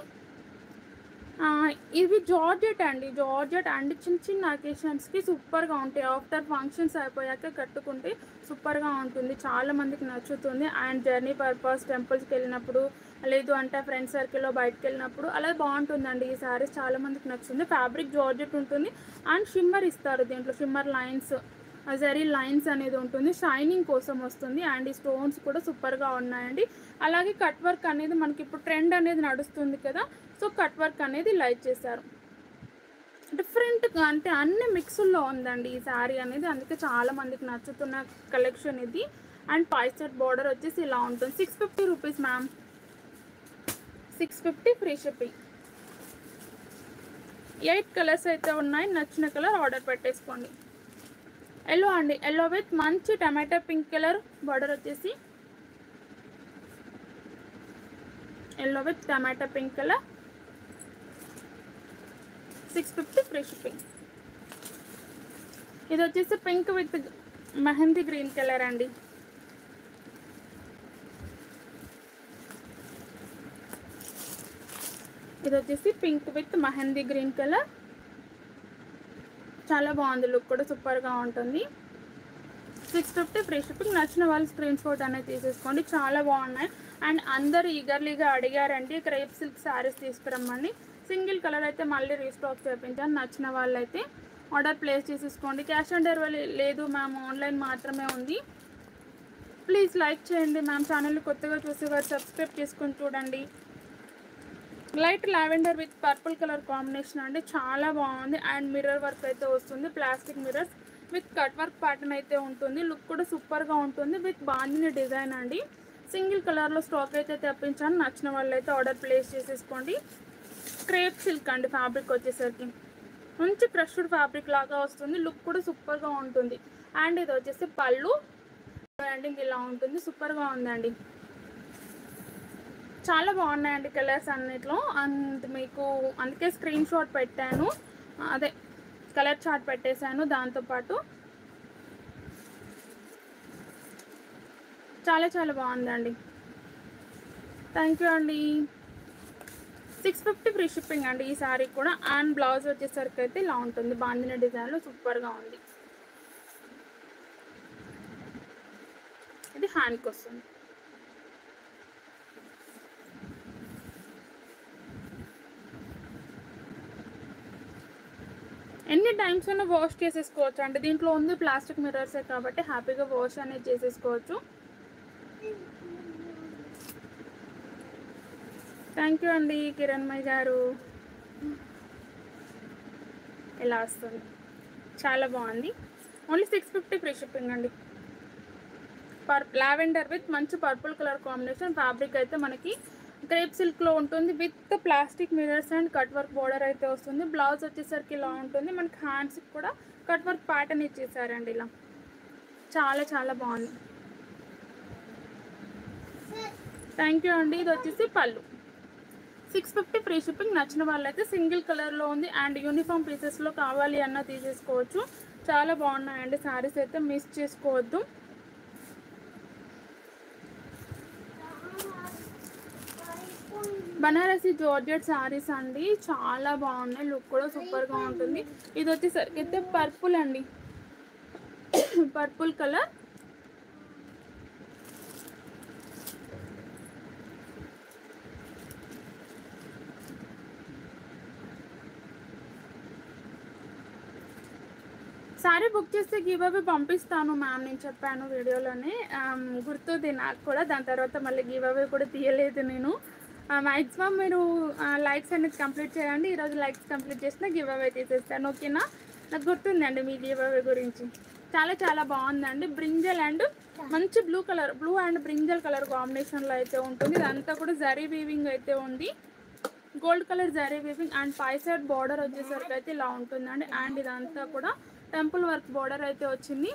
Speaker 1: ఇవి జార్జెట్ అండి, జార్జెట్ అండ్ చిన్న చిన్న అకేషన్స్కి సూపర్గా ఉంటాయి. ఆఫ్టర్ ఫంక్షన్స్ అయిపోయాక కట్టుకుంటే సూపర్గా ఉంటుంది, చాలా మందికి నచ్చుతుంది. అండ్ జర్నీ పర్పస్, టెంపుల్స్కి వెళ్ళినప్పుడు, లేదు అంటే ఫ్రెండ్స్ సర్కిల్లో బయటకు వెళ్ళినప్పుడు అలా బాగుంటుందండి. ఈ శారీస్ చాలా మందికి నచ్చుతుంది. ఫ్యాబ్రిక్ జార్జెట్ ఉంటుంది అండ్ షిమ్మర్ ఇస్తారు దీంట్లో, షిమ్మర్ లైన్స్, జరీ లైన్స్ అనేది ఉంటుంది, షైనింగ్ కోసం వస్తుంది. అండ్ ఈ స్టోన్స్ కూడా సూపర్గా ఉన్నాయండి. అలాగే కట్ వర్క్ అనేది మనకి ఇప్పుడు ట్రెండ్ అనేది నడుస్తుంది కదా, సో కట్ వర్క్ అనేది లైక్ చేశారు. డిఫరెంట్గా అంటే అన్ని మిక్స్లో ఉందండి ఈ శారీ అనేది, అందుకే చాలా మందికి నచ్చుతున్న కలెక్షన్ ఇది. అండ్ పైసెట్ బార్డర్ వచ్చేసి ఇలా ఉంటుంది. 650 rupees ma'am, 650 free shipping. 8 colours అయితే ఉన్నాయి. నచ్చిన కలర్ ఆర్డర్ పెట్టేసుకోండి. ఎల్లో అండి, ఎల్లో విత్ మంచి టమాటా పింక్ కలర్ బార్డర్ వచ్చేసి, yellow with tomato pink colour. 650 free shipping. ఇది వచ్చేసి pink with mehndi green colour అండి. ఇది వచ్చేసి pink with mehndi green colour. చాలా బాగుంది, లుక్ కూడా సూపర్గా ఉంటుంది. 650 ఫ్రీ షిప్పింగ్. నచ్చిన వాళ్ళు స్క్రీన్ షాట్ అనేది తీసేసుకోండి, చాలా బాగున్నాయి. అండ్ అందరు ఈగర్లీగా అడిగారండి క్రేప్ సిల్క్ శారీస్ తీసుకురమ్మని. సింగిల్ కలర్ అయితే మళ్ళీ రీస్టాక్ చేయించాను. నచ్చిన వాళ్ళైతే ఆర్డర్ ప్లేస్ చేసేసుకోండి. క్యాష్ ఆన్ డెలివరీ లేదు మ్యామ్, ఆన్లైన్ మాత్రమే ఉంది. ప్లీజ్ లైక్ చేయండి మ్యామ్. ఛానల్ కొత్తగా చూసేవారు సబ్స్క్రైబ్ చేసుకొని చూడండి. Light lavender with purple colour combination అండి, చాలా బాగుంది. అండ్ మిర్రర్ వర్క్ అయితే వస్తుంది, plastic mirrors with cut work pattern అయితే ఉంటుంది. లుక్ కూడా సూపర్గా ఉంటుంది విత్ బాందిని డిజైన్ అండి. సింగిల్ కలర్లో స్టాక్ అయితే తెప్పించాను. నచ్చిన వాళ్ళు అయితే ఆర్డర్ ప్లేస్ చేసేసుకోండి. క్రేప్ సిల్క్ అండి ఫ్యాబ్రిక్ వచ్చేసరికి మంచి క్రష్డ్ ఫ్యాబ్రిక్ లాగా వస్తుంది. లుక్ కూడా సూపర్గా ఉంటుంది. అండ్ ఇది వచ్చేసి పళ్ళు ఎండింగ్ ఇలా ఉంటుంది, సూపర్గా ఉందండి. చాలా బాగున్నాయండి కలర్స్ అన్నిట్లో. అండ్ మీకు అందుకే స్క్రీన్ షాట్ పెట్టాను, అదే కలర్ చార్ట్ పెట్టేశాను దాంతోపాటు. చాలా చాలా బాగుందండి. థ్యాంక్ యూ అండి. 650 ఫ్రీ షిప్పింగ్ అండి ఈ సారీ కూడా. అండ్ బ్లౌజ్ వచ్చేసరికి అయితే ఇలా ఉంటుంది, బాందిన డిజైన్లో సూపర్గా ఉంది. ఇది హ్యాండ్కి వస్తుంది. ఎన్ని టైమ్స్ అయినా వాష్ చేసేసుకోవచ్చు అండి. దీంట్లో ఉంది ప్లాస్టిక్ మిర్రర్సే కాబట్టి హ్యాపీగా వాష్ అనేది చేసేసుకోవచ్చు. థ్యాంక్ యూ అండి కిరణ్మయ్ గారు. ఇలా వస్తుంది, చాలా బాగుంది. ఓన్లీ 650 ఫ్రీ షిప్పింగ్ అండి. లావెండర్ విత్ మంచి పర్పుల్ కలర్ కాంబినేషన్. ఫ్యాబ్రిక్ అయితే మనకి క్రేప్ సిల్క్లో ఉంటుంది with plastic mirrors and cut work border అయితే వస్తుంది. బ్లౌజ్ వచ్చేసరికి ఇలా ఉంటుంది. మనకి హ్యాండ్స్కి కూడా కట్ వర్క్ ప్యాటర్న్ ఇచ్చేసారండి. ఇలా చాలా చాలా బాగుంది. థ్యాంక్ యూ అండి. ఇది వచ్చేసి పళ్ళు. 650 ఫ్రీ షిప్పింగ్. నచ్చిన వాళ్ళైతే సింగిల్ కలర్లో ఉంది అండ్ యూనిఫామ్ పీసెస్లో కావాలి అన్న తీసేసుకోవచ్చు. చాలా బాగున్నాయండి శారీస్ అయితే, మిస్ చేసుకోవద్దు. బనారసి జార్జెట్ శారీస్ అండి, చాలా బాగున్నాయి. లుక్ కూడా సూపర్గా ఉంటుంది. ఇది వచ్చేసరికి అయితే పర్పుల్ అండి, పర్పుల్ కలర్. సారీ బుక్ చేస్తే గివ్ అవే పంపిస్తాను మ్యామ్, నేను చెప్పాను వీడియోలోనే, గుర్తుంది నాకు కూడా. దాని తర్వాత మళ్ళీ గివ్ అవే కూడా తీయలేదు నేను. మ్యాక్సిమం మీరు లైక్స్ అనేది కంప్లీట్ చేయండి. ఈరోజు లైక్స్ కంప్లీట్ చేసినా గివ్ అవే తీసేస్తాను, ఓకేనా? నాకు గుర్తుందండి మీ గివ్ అవే గురించి. చాలా చాలా బాగుందండి. బ్రింజల్ అండ్ మంచి blue colour, blue and brinjal colour కాంబినేషన్లో అయితే ఉంటుంది. ఇదంతా కూడా జరీ వీవింగ్ అయితే ఉంది, gold colour zari weaving. And 5 side border వచ్చేసరికి అయితే ఇలా ఉంటుందండి. అండ్ ఇదంతా కూడా టెంపుల్ వర్క్ బార్డర్ అయితే వచ్చింది.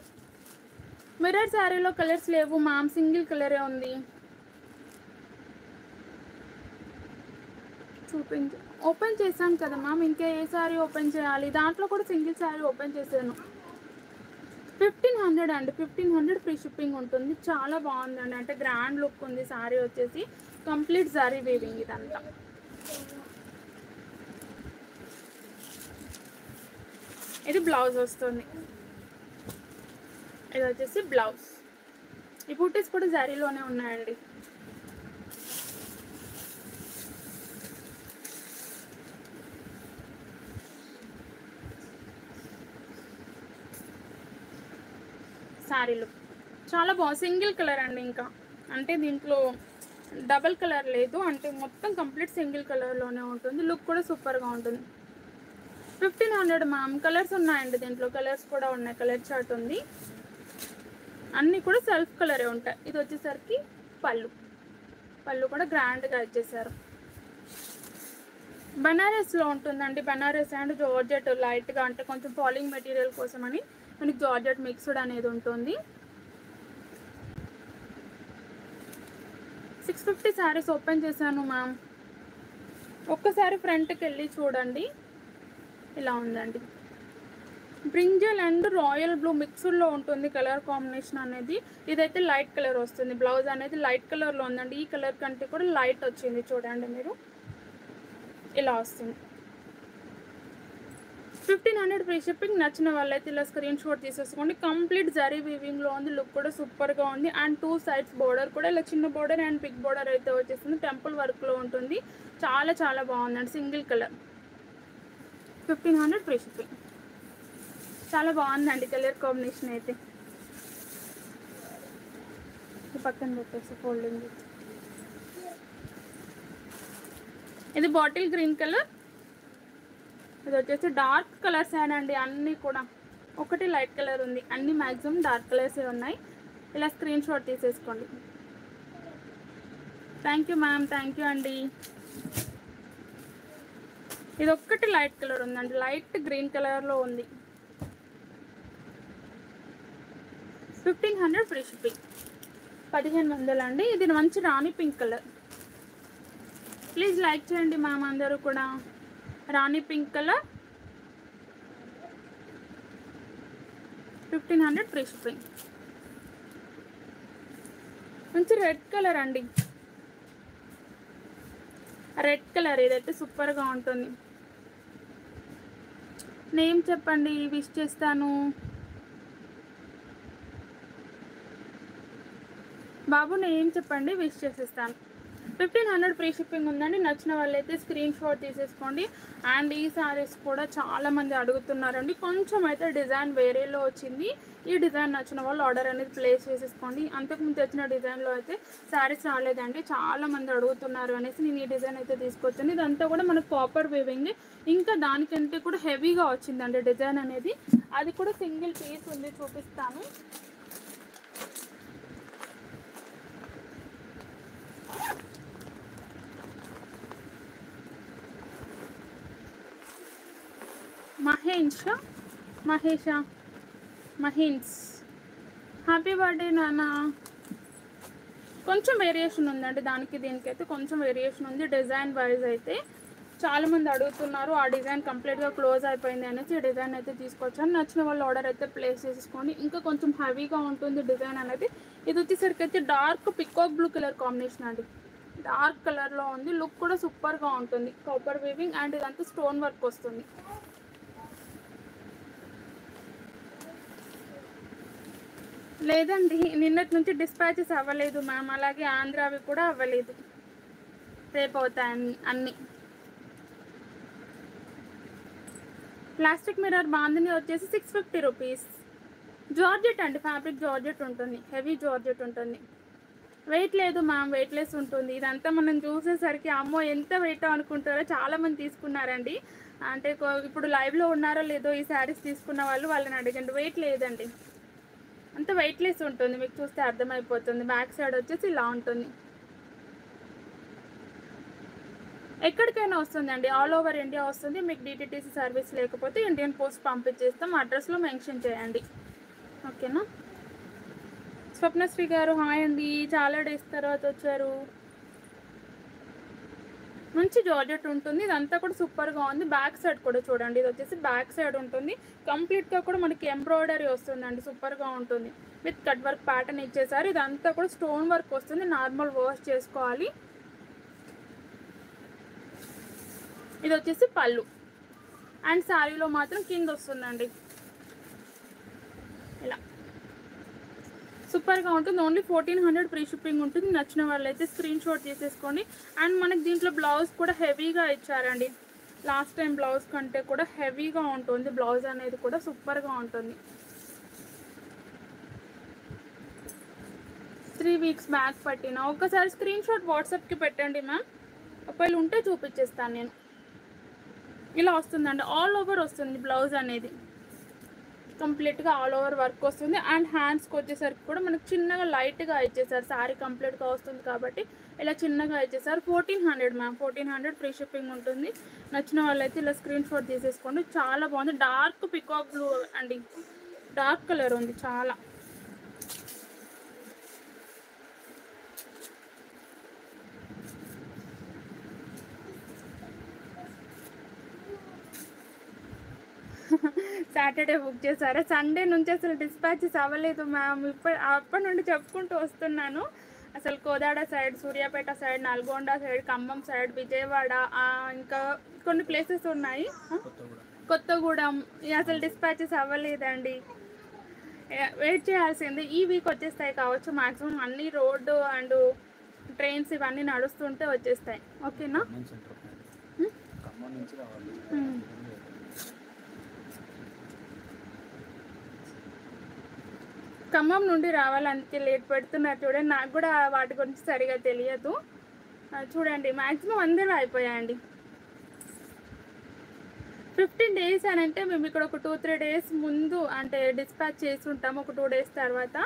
Speaker 1: మిర్రర్ శారీలో కలర్స్ లేవు మ్యామ్, సింగిల్ కలరే ఉంది. చూపించు, ఓపెన్ చేశాను కదా మ్యామ్, ఇంకా ఏ శారీ ఓపెన్ చేయాలి? దాంట్లో కూడా సింగిల్ శారీ ఓపెన్ చేశాను. 1500 అండి, 1500 ఫ్రీ షిప్పింగ్ ఉంటుంది. చాలా బాగుందండి, అంటే గ్రాండ్ లుక్ ఉంది. శారీ వచ్చేసి కంప్లీట్ జరీ వీవింగ్ ఇదంతా. ఇది బ్లౌజ్ వస్తుంది. ఇది వచ్చేసి బ్లౌజ్. ఈ బూటీస్ కూడా జరీలోనే ఉన్నాయండి. శారీ లుక్ చాలా బాగుంది. సింగిల్ కలర్ అండి, ఇంకా అంటే దీంట్లో డబల్ కలర్ లేదు, అంటే మొత్తం కంప్లీట్ సింగిల్ కలర్లోనే ఉంటుంది. లుక్ కూడా సూపర్గా ఉంటుంది. 1500 మ్యామ్. కలర్స్ ఉన్నాయండి దీంట్లో, కలర్స్ కూడా ఉన్నాయి. కలర్ చార్ట్ ఉంది, అన్నీ కూడా సెల్ఫ్ కలరే ఉంటాయి. ఇది వచ్చేసరికి పళ్ళు, పళ్ళు కూడా గ్రాండ్గా ఇచ్చేసారు. బనారస్లో ఉంటుందండి. బనారస్ అండ్ జార్జెట్ లైట్గా, అంటే కొంచెం ఫాలింగ్ మెటీరియల్ కోసం అని మనకి జార్జెట్ మిక్స్డ్ అనేది ఉంటుంది. 650 శారీస్ ఓపెన్ చేశాను మ్యామ్. ఒక్కసారి ఫ్రంట్కి వెళ్ళి చూడండి, ఇలా ఉందండి. బ్రింజల్ అండ్ రాయల్ బ్లూ మిక్స్డ్లో ఉంటుంది కలర్ కాంబినేషన్ అనేది. ఇదైతే లైట్ కలర్ వస్తుంది. బ్లౌజ్ అనేది లైట్ కలర్లో ఉందండి. ఈ కలర్ కంటే కూడా లైట్ వచ్చింది, చూడండి మీరు, ఇలా వస్తుంది. 1500 ఫ్రీ షిప్పింగ్. నచ్చిన వాళ్ళైతే ఇలా స్క్రీన్ షాట్ తీసేసుకోండి. కంప్లీట్ జరీ వీవింగ్లో ఉంది. లుక్ కూడా సూపర్గా ఉంది. అండ్ 2 సైడ్స్ బోర్డర్ కూడా ఇలా చిన్న బోర్డర్ అండ్ బిగ్ బోర్డర్ అయితే వచ్చేస్తుంది. టెంపుల్ వర్క్లో ఉంటుంది. చాలా చాలా బాగుందండి. Single colour. 1500 free shipping. చాలా బాగుందండి కలర్ కాంబినేషన్ అయితే. ఈ పక్కన పెట్టేసి ఫోల్డింగ్. ఇది బాటిల్ గ్రీన్ కలర్, ఇది వచ్చేసి డార్క్ కలర్స్ అండి అన్నీ కూడా. ఒకటి లైట్ కలర్ ఉంది, అన్ని మ్యాక్సిమం డార్క్ కలర్సే ఉన్నాయి. ఇలా స్క్రీన్ షాట్ తీసేసుకోండి. Thank you ma'am, thank you అండి. ఇది ఒక్కటి లైట్ కలర్ ఉందండి, లైట్ గ్రీన్ కలర్లో ఉంది. 1500 ఫ్రీ షిప్పింగ్, 1500 అండి. ఇది మంచి రాణి పింక్ కలర్. ప్లీజ్ లైక్ చేయండి మ్యామ్ అందరూ కూడా. రాణి పింక్ కలర్ 1500 ఫ్రీ షిప్పింగ్. మంచి రెడ్ కలర్ అండి, రెడ్ కలర్. ఇదైతే సూపర్గా ఉంటుంది. నేమ్ చెప్పండి, విష్ చేస్తాను. బాబు నేమ్ చెప్పండి, విష్ చేసేస్తాను. 1500 ఫ్రీ షిప్పింగ్ ఉందండి. నచ్చిన వాళ్ళైతే స్క్రీన్ షాట్ తీసేసుకోండి. అండ్ ఈ శారీస్ కూడా చాలామంది అడుగుతున్నారండి. కొంచెం అయితే డిజైన్ వేరేలో వచ్చింది. ఈ డిజైన్ నచ్చిన వాళ్ళు ఆర్డర్ అనేది ప్లేస్ చేసేసుకోండి. అంతకుముందు వచ్చిన డిజైన్లో అయితే శారీస్ రాలేదండి, చాలామంది అడుగుతున్నారు అనేసి నేను ఈ డిజైన్ అయితే తీసుకొచ్చాను. ఇదంతా కూడా మనకు కాపర్ వేవింగ్, ఇంకా దానికంటే కూడా హెవీగా వచ్చిందండి డిజైన్ అనేది. అది కూడా సింగిల్ పీస్ ఉంది, చూపిస్తాను. మహేన్స్ హ్యాపీ బర్త్డే నాన్న. కొంచెం వేరియేషన్ ఉందండి దానికి దీనికైతే కొంచెం వేరియేషన్ ఉంది. డిజైన్ వైజ్ అయితే చాలామంది అడుగుతున్నారు. ఆ డిజైన్ కంప్లీట్గా క్లోజ్ అయిపోయింది అనేసి ఈ డిజైన్ అయితే తీసుకొచ్చాను. నచ్చిన వాళ్ళు ఆర్డర్ అయితే ప్లేస్ చేసుకోండి. ఇంకా కొంచెం హెవీగా ఉంటుంది డిజైన్ అనేది. ఇది వచ్చేసరికి అయితే dark peacock blue colour combination అండి, డార్క్ కలర్లో ఉంది. లుక్ కూడా సూపర్గా ఉంటుంది. కాపర్ వీవింగ్ అండ్ ఇదంతా స్టోన్ వర్క్ వస్తుంది. లేదండి, నిన్నటి నుంచి డిస్పాచెస్ అవ్వలేదు మ్యామ్, అలాగే ఆంధ్రావి కూడా అవ్వలేదు. రేపు అవుతాయి అన్నీ. ప్లాస్టిక్ మిర్రర్ బాందిని వచ్చేసి 650 రూపీస్. జార్జెట్ అండి, ఫ్యాబ్రిక్ జార్జెట్ ఉంటుంది, హెవీ జార్జెట్ ఉంటుంది. వెయిట్ లేదు మ్యామ్, వెయిట్లెస్ ఉంటుంది. ఇదంతా మనం చూసేసరికి అమ్మో ఎంత వెయిట్ అనుకుంటారో చాలామంది తీసుకున్నారండి. అంటే ఇప్పుడు లైవ్లో ఉన్నారో లేదో ఈ శారీస్ తీసుకున్న వాళ్ళు, వాళ్ళని అడగండి. వెయిట్ లేదండి, అంత వెయిట్లెస్ ఉంటుంది. మీకు చూస్తే అర్థమైపోతుంది. బ్యాక్ సైడ్ వచ్చేసి ఇలా ఉంటుంది. ఎక్కడికైనా వస్తుందండి, ఆల్ ఓవర్ ఇండియా వస్తుంది. మీకు డిటిటీసీ సర్వీస్ లేకపోతే ఇండియన్ పోస్ట్ పంపించేస్తాం. అడ్రస్లో మెన్షన్ చేయండి, ఓకేనా. స్వప్నశ్రీ గారు హాయ్ అండి, చాలా డేస్ తర్వాత వచ్చారు. మంచి జార్జెట్ ఉంటుంది. ఇదంతా కూడా సూపర్గా ఉంది. బ్యాక్ సైడ్ కూడా చూడండి, ఇది వచ్చేసి బ్యాక్ సైడ్ ఉంటుంది. కంప్లీట్గా కూడా మనకి ఎంబ్రాయిడరీ వస్తుందండి, సూపర్గా ఉంటుంది. విత్ కట్ వర్క్ ప్యాటర్న్ ఇచ్చేసారు. ఇదంతా కూడా స్టోన్ వర్క్ వస్తుంది. నార్మల్ వాష్ చేసుకోవాలి. ఇది వచ్చేసి పళ్ళు అండ్ శారీలో మాత్రం కింద వస్తుందండి ఇలా. సూపర్గా ఉంటుంది. ఓన్లీ 1400 ఫ్రీ షిప్పింగ్ ఉంటుంది. నచ్చిన వాళ్ళైతే స్క్రీన్ షాట్ తీసేసుకోండి. అండ్ మనకి దీంట్లో బ్లౌజ్ కూడా హెవీగా ఇచ్చారండి. లాస్ట్ టైం బ్లౌజ్ కంటే కూడా హెవీగా ఉంటుంది. బ్లౌజ్ అనేది కూడా సూపర్గా ఉంటుంది. 3 వీక్స్ బ్యాక్ పట్టిన. ఒకసారి స్క్రీన్ షాట్ వాట్సాప్కి పెట్టండి మ్యామ్, ఒకవేళ ఉంటే చూపించేస్తాను నేను. ఇలా వస్తుందండి, ఆల్ ఓవర్ వస్తుంది బ్లౌజ్ అనేది. కంప్లీట్గా ఆల్ ఓవర్ వర్క్ వస్తుంది. అండ్ హ్యాండ్స్కి వచ్చేసరికి కూడా మనకు చిన్నగా లైట్గా ఇచ్చేసారు. శారీ కంప్లీట్గా వస్తుంది కాబట్టి ఇలా చిన్నగా ఇచ్చేసారు. 1400 మ్యామ్, 1400 ఫ్రీ షిప్పింగ్ ఉంటుంది. నచ్చిన వాళ్ళైతే ఇలా స్క్రీన్ షాట్ తీసేసుకోండి. చాలా బాగుంది. డార్క్ పికాక్ బ్లూ అండి, డార్క్ కలర్ ఉంది చాలా. సాటర్డే బుక్ చేశారా? సండే నుంచి అసలు డిస్పాచెస్ అవ్వలేదు మ్యామ్. అప్పటి నుండి చెప్పుకుంటూ వస్తున్నాను. అసలు Kodad side, Suryapet side, Nalgonda side, Khammam side, Vijayawada, ఇంకా కొన్ని ప్లేసెస్ ఉన్నాయి, కొత్తగూడెం, అసలు డిస్పాచెస్ అవ్వలేదండి. వెయిట్ చేయాల్సింది. ఈ వీక్ వచ్చేస్తాయి కావచ్చు మ్యాక్సిమం. అన్ని రోడ్డు అండ్ ట్రైన్స్ ఇవన్నీ నడుస్తుంటే వచ్చేస్తాయి, ఓకేనా. ఖమ్మం నుండి రావాలి, అందుకే లేట్ పెడుతున్నారు చూడండి. నాకు కూడా వాటి గురించి సరిగా తెలియదు. చూడండి మ్యాక్సిమం అందరూ అయిపోయాయండి. 15 డేస్ అని అంటే మేము ఇక్కడ ఒక 2-3 డేస్ ముందు అంటే డిస్పాచ్ చేసి ఉంటాము, ఒక 2 డేస్ తర్వాత.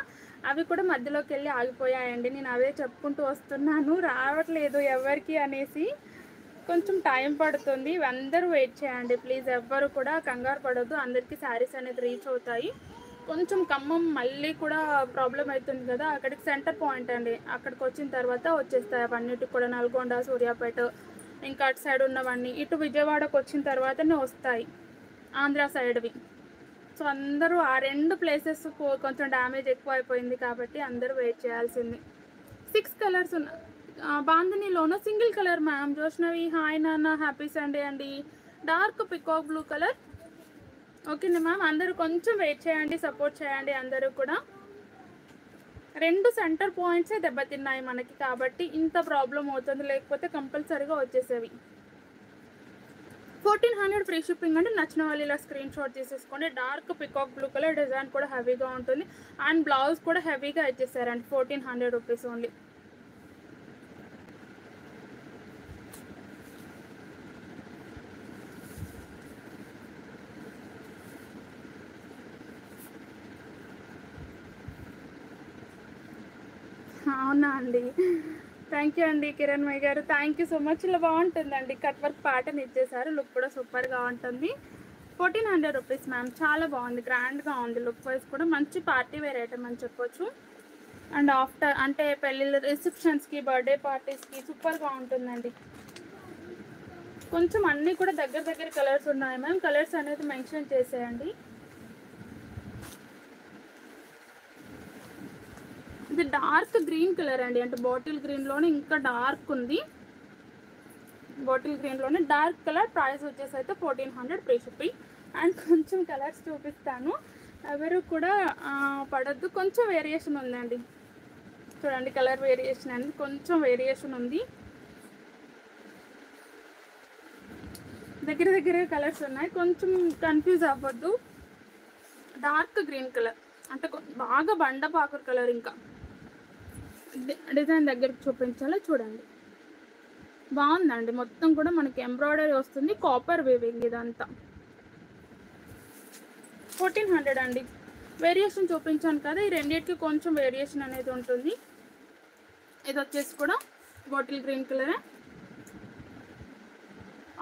Speaker 1: అవి కూడా మధ్యలోకి వెళ్ళి ఆగిపోయాయండి. నేను అవే చెప్పుకుంటూ వస్తున్నాను, రావట్లేదు ఎవరికి అనేసి. కొంచెం టైం పడుతుంది, అందరూ వెయిట్ చేయండి ప్లీజ్. ఎవ్వరు కూడా కంగారు పడొద్దు, అందరికీ శారీస్ అనేది రీచ్ అవుతాయి. కొంచెం ఖమ్మం మళ్ళీ కూడా ప్రాబ్లం అవుతుంది కదా, అక్కడికి సెంటర్ పాయింట్ అండి. అక్కడికి వచ్చిన తర్వాత వచ్చేస్తాయి అవన్నిటికి కూడా. నల్గొండ, సూర్యాపేట, ఇంకా అటు సైడ్ ఉన్నవన్నీ ఇటు విజయవాడకు వచ్చిన తర్వాతనే వస్తాయి, ఆంధ్ర సైడ్వి. సో అందరూ ఆ 2 ప్లేసెస్ కొంచెం డ్యామేజ్ ఎక్కువ అయిపోయింది కాబట్టి అందరూ వెయిట్ చేయాల్సింది. 6 కలర్స్ ఉన్న బాందినీలోనూ single colour ma'am. Joshnavi hi నాన్న, హ్యాపీ సండే అండి. Dark peacock blue colour. ఓకేనా మ్యామ్, అందరూ కొంచెం వెయిట్ చేయండి, సపోర్ట్ చేయండి అందరూ కూడా. 2 సెంటర్ పాయింట్సే దెబ్బతిన్నాయి మనకి కాబట్టి ఇంత ప్రాబ్లం అవుతుంది, లేకపోతే కంపల్సరీగా వచ్చేసేవి. 1400 ఫ్రీ షిప్పింగ్ అంటే నచ్చిన వాళ్ళు ఇలా స్క్రీన్ షాట్ తీసేసుకోండి. Dark peacock blue colour, design కూడా హెవీగా ఉంటుంది అండ్ బ్లౌజ్ కూడా హెవీగా ఇచ్చేసారండి. 1400 రూపీస్ ఓన్లీ. అవునా అండి, థ్యాంక్ యూ అండి కిరణ్ మయ్య గారు, థ్యాంక్ యూ సో మచ్. ఇలా బాగుంటుందండి, కట్ వర్క్ ప్యాటర్న్ ఇచ్చేసారు, లుక్ కూడా సూపర్గా ఉంటుంది. 1400 రూపీస్ మ్యామ్, చాలా బాగుంది, గ్రాండ్గా ఉంది. లుక్ వైజ్ కూడా మంచి పార్టీ వేర్ ఐటమ్ అని చెప్పొచ్చు. అండ్ ఆఫ్టర్ అంటే పెళ్ళిళ్ళ రిసెప్షన్స్కి, బర్త్డే పార్టీస్కి సూపర్గా ఉంటుందండి. కొంచెం అన్నీ కూడా దగ్గర కలర్స్ ఉన్నాయి మ్యామ్, కలర్స్ అనేది మెన్షన్ చేసేయండి. ఇది డార్క్ గ్రీన్ కలర్ అండి, అంటే బాటిల్ గ్రీన్లోనే ఇంకా డార్క్ ఉంది. బాటిల్ గ్రీన్లోనే డార్క్ కలర్. ప్రైస్ వచ్చేసి అయితే 1400 ఫ్రీ షిప్పింగ్. అండ్ కొంచెం కలర్స్ చూపిస్తాను, ఎవరు కూడా పడద్దు. కొంచెం వేరియేషన్ ఉందండి, చూడండి కలర్ వేరియేషన్ అనేది కొంచెం వేరియేషన్ ఉంది. దగ్గర కలర్స్ ఉన్నాయి, కొంచెం కన్ఫ్యూజ్ అవ్వద్దు. డార్క్ గ్రీన్ కలర్ అంటే బాగా బండపాకుర్ కలర్. ఇంకా డిజైన్ దగ్గరికి చూపించాలో చూడండి, బాగుందండి. మొత్తం కూడా మనకి ఎంబ్రాయిడరీ వస్తుంది, కాపర్ వీవింగ్ ఇదంతా. 1400 అండి. వేరియేషన్ చూపించాను కదా, ఈ రెండింటికి కొంచెం వేరియేషన్ అనేది ఉంటుంది. ఇది వచ్చేసి కూడా బాటిల్ గ్రీన్ కలరే.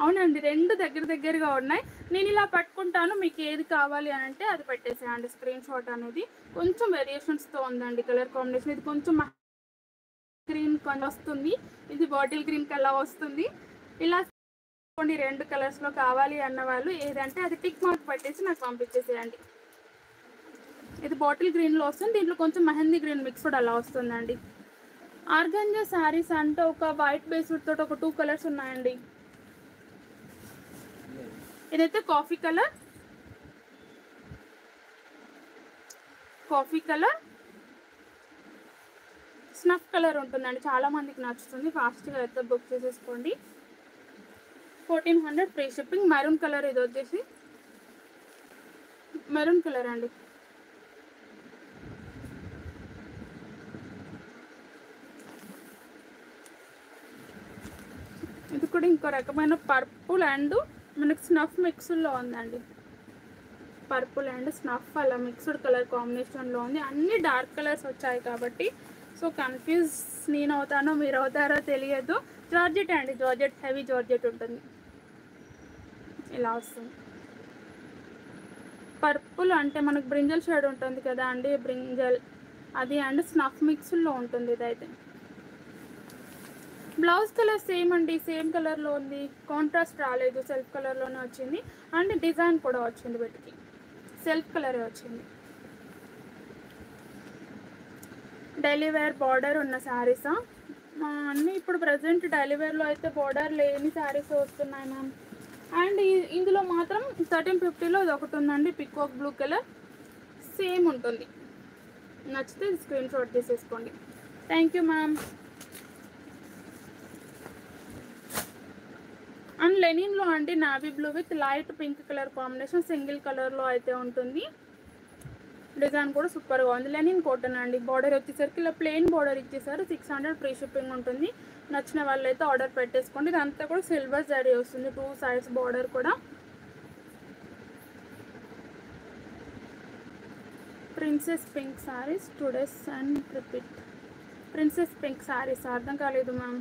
Speaker 1: అవునండి, 2 దగ్గరగా ఉన్నాయి. నేను ఇలా పట్టుకుంటాను, మీకు ఏది కావాలి అని అంటే అది పెట్టేసేయండి స్క్రీన్ షాట్ అనేది. కొంచెం వేరియేషన్స్తో ఉందండి కలర్ కాంబినేషన్. ఇది కొంచెం గ్రీన్ వస్తుంది, ఇది బాటిల్ గ్రీన్ కలర్ వస్తుంది. ఇలా 2 కలర్స్లో కావాలి అన్న వాళ్ళు ఏదంటే అది టిక్ మార్క్ పెట్టేసి నాకు పంపించేసేయండి. ఇది బాటిల్ గ్రీన్లో వస్తుంది, దీంట్లో కొంచెం మెహందీ గ్రీన్ మిక్స్డ్ అలా వస్తుందండి. ఆర్గాంజా శారీస్ అంటే ఒక వైట్ బేస్డ్ తోటి ఒక 2 కలర్స్ ఉన్నాయండి. ఇదైతే కాఫీ కలర్, స్నఫ్ కలర్ ఉంటుందండి. చాలా మందికి నచ్చుతుంది, ఫాస్ట్గా అయితే బుక్ చేసేసుకోండి. 1400 ఫ్రీ షిప్పింగ్. మెరూన్ కలర్, ఇది వచ్చేసి మెరూన్ కలర్ అండి. ఇది కూడా ఇంకో రకమైన పర్పుల్ అండ్ మనకి స్నఫ్ మిక్స్లో ఉందండి. పర్పుల్ అండ్ స్నఫ్ అలా మిక్స్డ్ కలర్ కాంబినేషన్లో ఉంది. అన్ని డార్క్ కలర్స్ వచ్చాయి కాబట్టి సో కన్ఫ్యూజ్ నేను అవుతానో మీరు అవుతారో తెలియదు. జార్జెట్ అండి, జార్జెట్ హెవీ జార్జెట్ ఉంటుంది, ఇలా వస్తుంది. పర్పుల్ అంటే మనకు బ్రింజల్ షేడ్ ఉంటుంది కదా అండి, బ్రింజల్ అది అండ్ స్నఫ్ మిక్స్లో ఉంటుంది ఇదైతే. బ్లౌజ్ కలర్ సేమ్ అండి, సేమ్ కలర్లో ఉంది, కాంట్రాస్ట్ రాలేదు, సెల్ఫ్ కలర్లోనే వచ్చింది. అండ్ డిజైన్ కూడా వచ్చింది, వీటికి సెల్ఫ్ కలరే వచ్చింది. డైలీ వేర్ బార్డర్ ఉన్న శారీసా అన్నీ ఇప్పుడు ప్రజెంట్ డైలీ వేర్లో అయితే బార్డర్ లేని శారీస్ వస్తున్నాయి మ్యామ్. అండ్ ఇందులో మాత్రం 1350లో ఇది ఒకటి ఉందండి, పికాక్ బ్లూ కలర్ సేమ్ ఉంటుంది. నచ్చితే స్క్రీన్ షాట్ తీసేసుకోండి. Thank you ma'am. అండ్ లెనిన్లో అండి navy blue with light pink colour combination single కలర్లో అయితే ఉంటుంది. డిజైన్ కూడా సూపర్గా ఉంది. లెనిన్ కాటన్ అండి. బార్డర్ వచ్చేసరికి ఇలా ప్లెయిన్ బార్డర్ ఇచ్చేసారు. 600 ఫ్రీ షిప్పింగ్ ఉంటుంది. నచ్చిన వాళ్ళైతే ఆర్డర్ పెట్టేసుకోండి. ఇదంతా కూడా సిల్వర్ జరీ వస్తుంది. 2 సైడ్స్ బార్డర్ కూడా. Princess pink saris today's and repeat. Princess pink saris అర్థం కాలేదు మ్యామ్.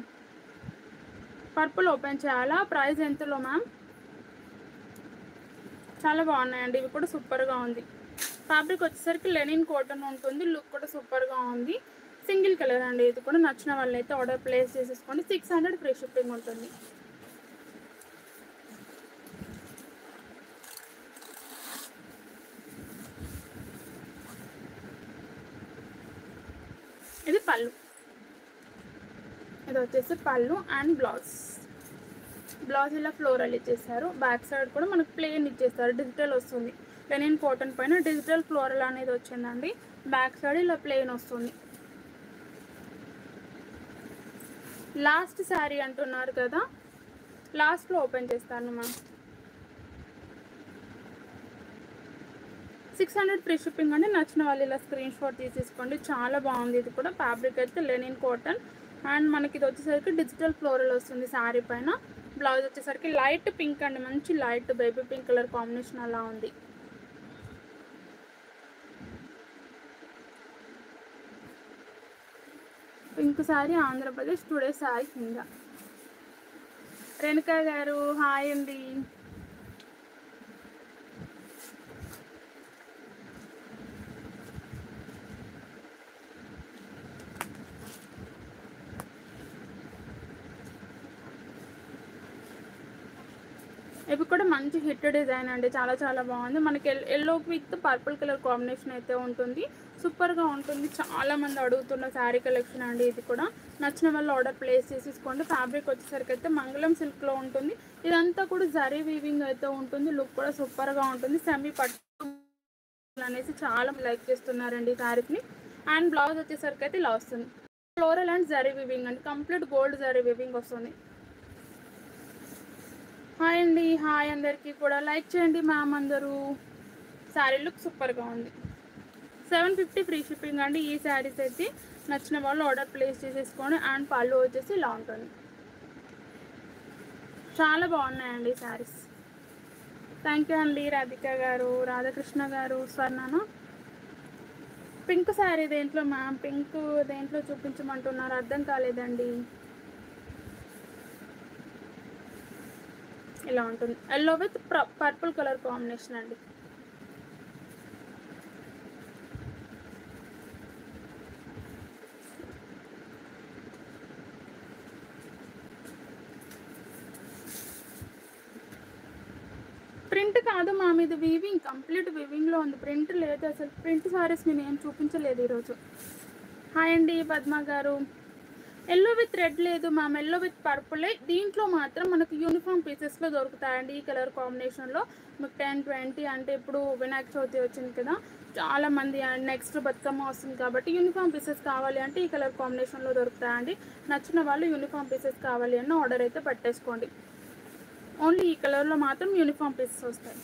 Speaker 1: పర్పుల్ ఓపెన్ చేయాలా? ప్రైస్ ఎంతలో మ్యామ్? చాలా బాగున్నాయండి. ఇవి కూడా సూపర్గా ఉంది. ఫ్యాబ్రిక్ వచ్చేసరికి లెనిన్ కాటన్ ఉంటుంది. లుక్ కూడా సూపర్గా ఉంది. సింగిల్ కలర్ అండి. ఇది కూడా నచ్చిన వాళ్ళైతే ఆర్డర్ ప్లేస్ చేసేసుకోండి. 600 ఫ్రీ షిప్పింగ్ ఉంటుంది. ఇది పళ్ళు. ఇది వచ్చేసి పళ్ళు అండ్ బ్లౌజ్. బ్లౌజ్ ఇలా ఫ్లోరల్ ఇచ్చేసారు. బ్యాక్ సైడ్ కూడా మనకు ప్లెయిన్ ఇచ్చేస్తారు. డిజిటల్ వస్తుంది. లెనిన్ కాటన్ పైన డిజిటల్ ఫ్లోరల్ అనేది వచ్చిందండి. బ్యాక్ సైడ్ ఇలా ప్లెయిన్ వస్తుంది. లాస్ట్ శారీ అంటున్నారు కదా, లాస్ట్లో ఓపెన్ చేస్తాను మ్యామ్. 600 ఫ్రీ షిప్పింగ్ అండి. నచ్చిన వాళ్ళు ఇలా స్క్రీన్ షాట్ తీసేసుకోండి. చాలా బాగుంది. ఇది కూడా ఫ్యాబ్రిక్ అయితే లెనిన్ కాటన్ అండ్ మనకి ఇది వచ్చేసరికి డిజిటల్ ఫ్లోరల్ వస్తుంది శారీ పైన. బ్లౌజ్ వచ్చేసరికి లైట్ పింక్ అండి. మంచి light baby pink colour combination అలా ఉంది. పింక్ శారీ ఆంధ్రప్రదేశ్ టుడే శారీ కింద. రేణుకా గారు హాయ్ అండి. ఇవి కూడా మంచి హిట్ డిజైన్ అండి. చాలా చాలా బాగుంది. మనకి yellow with purple colour combination అయితే ఉంటుంది. సూపర్గా ఉంటుంది. చాలామంది అడుగుతున్న శారీ కలెక్షన్ అండి. ఇది కూడా నచ్చిన వాళ్ళు ఆర్డర్ ప్లేస్ చేసేసుకోండి. ఫ్యాబ్రిక్ వచ్చేసరికి అయితే మంగళం సిల్క్లో ఉంటుంది. ఇదంతా కూడా జరీ వీవింగ్ అయితే ఉంటుంది. లుక్ కూడా సూపర్గా ఉంటుంది. సెమీ పట్టు అనేసి చాలా లైక్ చేస్తున్నారండి ఈ శారీని. అండ్ బ్లౌజ్ వచ్చేసరికి అయితే ఇలా వస్తుంది. ఫ్లోరల్ అండ్ జరీ వీవింగ్ అండి. కంప్లీట్ గోల్డ్ జరీ వీవింగ్ వస్తుంది. హాయ్ అండి. హాయ్ అందరికీ కూడా లైక్ చేయండి మ్యామ్ అందరూ. శారీ లుక్ సూపర్గా ఉంది. 750 ఫ్రీ షిప్పింగ్ అండి. ఈ శారీస్ అయితే నచ్చిన వాళ్ళు ఆర్డర్ ప్లేస్ చేసేసుకోండి. అండ్ పళ్ళు వచ్చేసి ఇలా ఉంటుంది. చాలా బాగున్నాయండి శారీస్. థ్యాంక్ యూ అండి రాధిక గారు, రాధాకృష్ణ గారు, స్వర్ణను. పింక్ శారీ దేంట్లో మ్యామ్? పింక్ దేంట్లో చూపించమంటున్నారు? అర్థం కాలేదండి. ఇలా ఉంటుంది. Yellow with purple colour combination అండి. ప్రింట్ కాదు మ్యామ్, ఇది వీవింగ్. కంప్లీట్ వీవింగ్లో ఉంది. ప్రింట్ లేదు అసలు. ప్రింట్ సారీస్ నేను ఏం చూపించలేదు ఈరోజు. హాయ్ అండి పద్మ గారు. ఎల్లో విత్ రెడ్ లేదు మ్యామ్, ఎల్లో విత్ పర్పులే. దీంట్లో మాత్రం మనకు యూనిఫామ్ పీసెస్లో దొరుకుతాయండి. ఈ కలర్ కాంబినేషన్లో మీకు 10-20 అంటే ఇప్పుడు వినాయక చవితి వచ్చింది కదా, చాలామంది నెక్స్ట్ బతుకమ్మ వస్తుంది కాబట్టి యూనిఫామ్ పీసెస్ కావాలి అంటే ఈ కలర్ కాంబినేషన్లో దొరుకుతాయండి. నచ్చిన వాళ్ళు యూనిఫామ్ పీసెస్ కావాలి అన్న ఆర్డర్ అయితే పెట్టేసుకోండి. ఓన్లీ ఈ కలర్లో మాత్రం యూనిఫామ్ పీసెస్ వస్తాయి.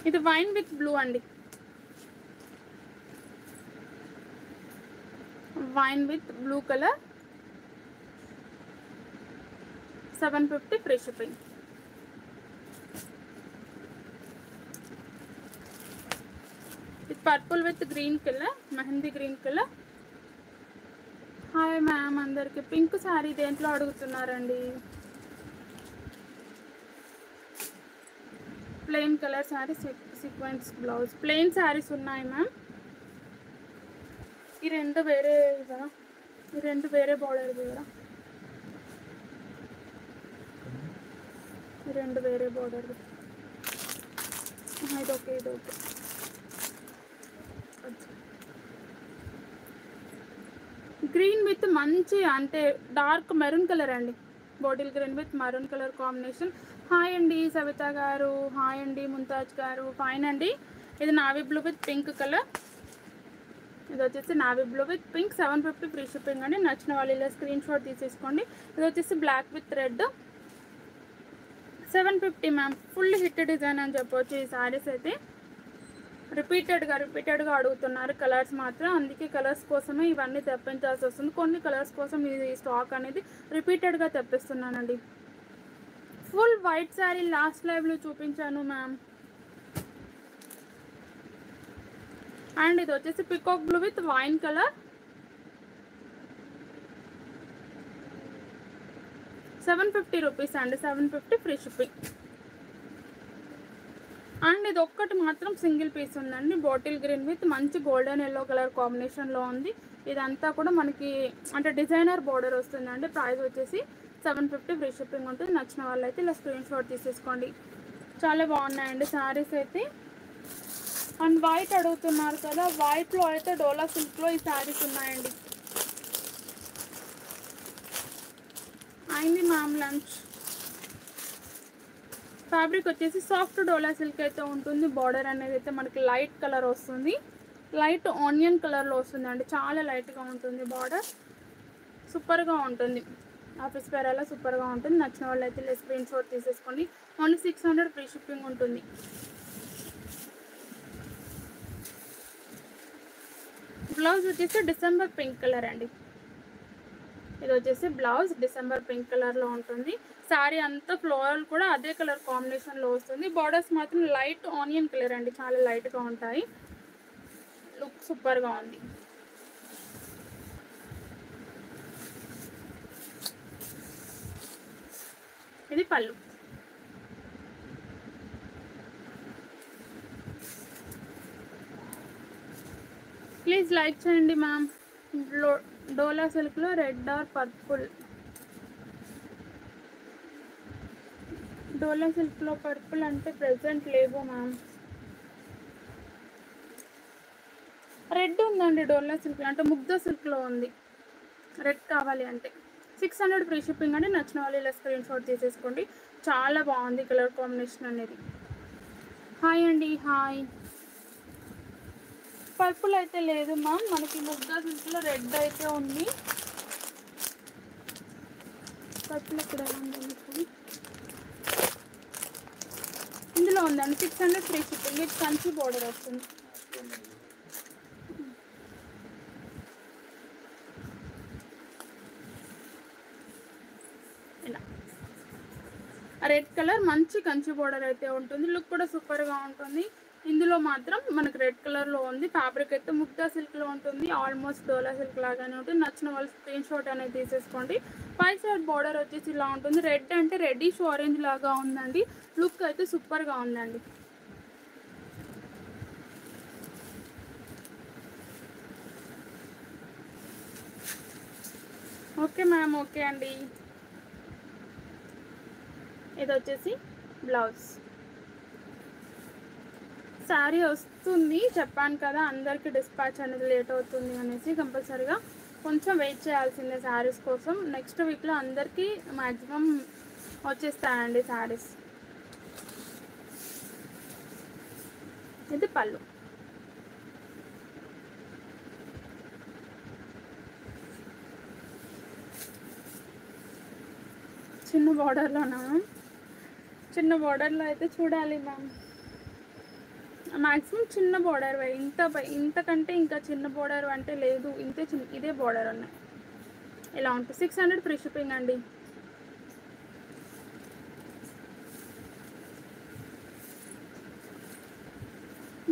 Speaker 1: ఇది వైన్ విత్ బ్లూ అండి. Wine with blue colour. 750 free shipping. ఇది purple with green colour, mehndi green colour. Hi ma'am అందరికి. పింక్ శారీ దేంట్లో అడుగుతున్నారండి? Plain colour sari, sequence blouse. Plain saris ఉన్నాయి మ్యామ్. ఈ రెండు వేరే కదా, ఈ రెండు వేరే బార్డర్ కదా, ఈ రెండు వేరే బార్డర్. ఇది ఓకే, ఇది ఓకే. గ్రీన్ విత్ మంచి అంటే డార్క్ మెరూన్ కలర్ అండి. Bottle green with maroon colour combination. Hi అండి సవిత గారు. హాయ్ అండి ముంతాజ్ గారు. ఫైన్ అండి. ఇది navy blue with pink colour. ఇది వచ్చేసి navy blue with pink 750 free shipping అండి. నచ్చిన వాళ్ళు ఇలా స్క్రీన్ షాట్ తీసేసుకోండి. ఇది వచ్చేసి black with red 750 ma'am. Full hit design అని చెప్పవచ్చు. ఈ శారీస్ అయితే రిపీటెడ్గా అడుగుతున్నారు కలర్స్ మాత్రం, అందుకే కలర్స్ కోసమే ఇవన్నీ తెప్పించాల్సి వస్తుంది. కొన్ని కలర్స్ కోసం ఈ స్టాక్ అనేది రిపీటెడ్గా తెప్పిస్తున్నానండి. ఫుల్ వైట్ శారీ లాస్ట్ లైవ్లో చూపించాను మ్యామ్. అండ్ ఇది వచ్చేసి peacock blue with wine colour 750 rupees అండి. 750 ఫ్రీ షిప్పింగ్. అండ్ ఇది ఒక్కటి మాత్రం సింగిల్ పీస్ ఉందండి. బాటిల్ గ్రీన్ విత్ మంచి గోల్డెన్ ఎల్లో కలర్ కాంబినేషన్లో ఉంది. ఇదంతా కూడా మనకి అంటే డిజైనర్ బోర్డర్ వస్తుందండి. ప్రైస్ వచ్చేసి 750 ఫ్రీ షిప్పింగ్ ఉంటుంది. నచ్చిన వాళ్ళైతే ఇలా స్క్రీన్ షాట్ తీసేసుకోండి. చాలా బాగున్నాయండి శారీస్ అయితే. అండ్ వైట్ అడుగుతున్నారు కదా, వైట్లో అయితే డోలా సిల్క్లో ఈ శారీస్ ఉన్నాయండి. అయింది మ్యామ్ లంచ్. ఫ్యాబ్రిక్ వచ్చేసి సాఫ్ట్ డోలా సిల్క్ అయితే ఉంటుంది. బార్డర్ అనేది అయితే మనకి లైట్ కలర్ వస్తుంది, లైట్ ఆనియన్ కలర్లో వస్తుందండి. చాలా లైట్గా ఉంటుంది బార్డర్, సూపర్గా ఉంటుంది. ఆఫీస్ వేర్ అలా సూపర్గా ఉంటుంది. నచ్చిన వాళ్ళు అయితే స్క్రీన్ షాట్ తీసేసుకోండి. ఓన్లీ 600 ఫ్రీ షిప్పింగ్ ఉంటుంది. బ్లౌజ్ వచ్చేసి డిసెంబర్ పింక్ కలర్ అండి. ఇది వచ్చేసి బ్లౌజ్ డిసెంబర్ పింక్ కలర్లో ఉంటుంది. శారీ అంతా ఫ్లోరల్ కూడా అదే కలర్ కాంబినేషన్లో వస్తుంది. బార్డర్స్ మాత్రం లైట్ ఆనియన్ కలర్ అండి, చాలా లైట్గా ఉంటాయి. లుక్ సూపర్గా ఉంది. ఇది పళ్ళు. ప్లీజ్ లైక్ చేయండి మ్యామ్. డోలా సిల్క్లో రెడ్ ఆర్ పర్పుల్. డోలా సిల్క్లో పర్పుల్ అంటే ప్రెసెంట్ లేవు మ్యామ్. రెడ్ ఉందండి డోలా సిల్క్లో, అంటే ముగ్ధా సిల్క్లో ఉంది. రెడ్ కావాలి అంటే 600 ఫ్రీ షిప్పింగ్ అండి. నచ్చిన వాళ్ళు ఇలా స్క్రీన్ షాట్ తీసేసుకోండి. చాలా బాగుంది కలర్ కాంబినేషన్ అనేది. హాయ్ అండి, హాయ్. పర్పుల్ అయితే లేదు మ్యామ్, మనకి ముగ్ధా సిల్క్లో రెడ్ అయితే ఉంది. పర్పుల్ ఇక్కడ ఉందండి, ఇందులో ఉందండి. 600 ఫ్రీ షిప్పింగ్. ఇది కంచి బోర్డర్ వస్తుంది. ఇలా రెడ్ కలర్ మంచి కంచి బోర్డర్ అయితే ఉంటుంది. లుక్ కూడా సూపర్గా ఉంటుంది. ఇందులో మాత్రం మనకు రెడ్ కలర్లో ఉంది. ఫ్యాబ్రిక్ అయితే ముగ్ధా సిల్క్లో ఉంటుంది. ఆల్మోస్ట్ డోలా సిల్క్ లాగానే ఉంటుంది. నచ్చిన వాళ్ళు స్క్రీన్ షాట్ అనేది తీసేసుకోండి. పై సైడ్ బార్డర్ వచ్చేసి ఇలా ఉంటుంది. రెడ్ అంటే రెడ్డిష్ ఆరెంజ్ లాగా ఉందండి. లుక్ అయితే సూపర్గా ఉందండి. ఓకే మ్యామ్, ఓకే అండి. ఇది వచ్చేసి బ్లౌజ్. శారీ వస్తుంది, చెప్పాను కదా అందరికి డిస్పాచ్ అనేది లేట్ అవుతుంది అనేసి. కంపల్సరీగా కొంచెం వెయిట్ చేయాల్సిందే శారీస్ కోసం. నెక్స్ట్ వీక్లో అందరికీ మ్యాక్సిమం వచ్చేస్తాయండి శారీస్. ఇది పళ్ళు. చిన్న బార్డర్లోనా? చిన్న బార్డర్లో అయితే చూడాలి మ్యామ్. మ్యాక్సిమం చిన్న బార్డర్, ఇంతకంటే ఇంకా చిన్న బార్డర్ అంటే లేదు. ఇంతే చిన్న, ఇదే బార్డర్ ఉన్నాయి. ఇలా ఉంటుంది. 600 ఫ్రీ షిప్పింగ్ అండి.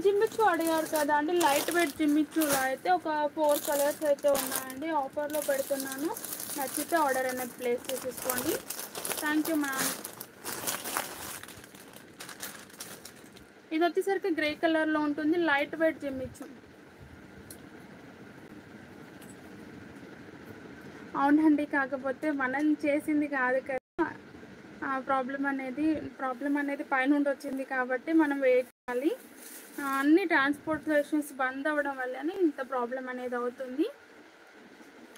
Speaker 1: జిమ్మిచ్చు అడిగారు కదా అండి. లైట్ వెయిట్ జిమ్మిచ్చులో అయితే ఒక 4 కలర్స్ అయితే ఉన్నాయండి. ఆఫర్లో పెడుతున్నాను. నచ్చితే ఆర్డర్ అనేది ప్లేస్ చేసేసుకోండి. Thank you ma'am. ఇది వచ్చేసరికి గ్రే కలర్లో ఉంటుంది. Light weight జిమ్మిచ్చు. అవునండి, కాకపోతే మనం చేసింది కాదు కదా. ప్రాబ్లం అనేది పైనుండి వచ్చింది కాబట్టి మనం వెయిట్ చేయాలి. అన్ని ట్రాన్స్పోర్టేషన్స్ బంద్ అవ్వడం వల్లనే ఇంత ప్రాబ్లం అనేది అవుతుంది.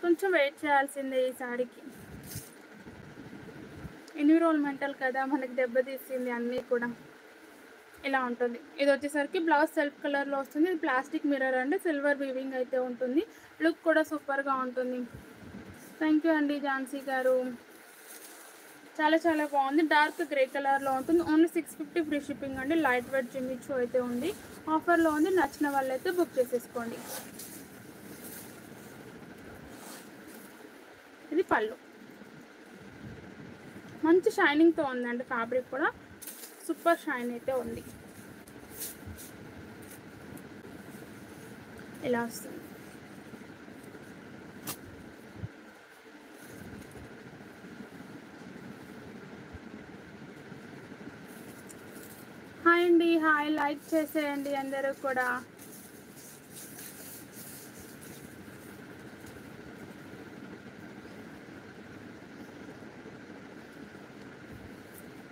Speaker 1: కొంచెం వెయిట్ చేయాల్సిందే ఈ శారీకి. ఎన్విరాన్మెంటల్ కదా, మనకి దెబ్బతీసింది అన్నీ కూడా. ఇలా ఉంటుంది. ఇది వచ్చేసరికి బ్లౌజ్ సెల్ఫ్ కలర్లో వస్తుంది. ఇది ప్లాస్టిక్ మిర్రర్ అండి, సిల్వర్ వీవింగ్ అయితే ఉంటుంది. లుక్ కూడా సూపర్గా ఉంటుంది. థ్యాంక్ యూ అండి ఝాన్సీ గారు. చాలా చాలా బాగుంది. డార్క్ గ్రే కలర్లో ఉంటుంది. ఓన్లీ 650 ఫ్రీ షిప్పింగ్ అండి. లైట్ వెయిట్ జిమ్మిచూ అయితే ఉంది, ఆఫర్లో ఉంది. నచ్చిన వాళ్ళైతే బుక్ చేసేసుకోండి. ఇది పళ్ళు, మంచి షైనింగ్తో ఉందండి. ఫ్యాబ్రిక్ కూడా సూపర్ షైన్ అయితే ఉంది. ఇలా వస్తుంది. హాయ్ అండి, హాయ్, లైక్ చేసేయండి అందరూ కూడా.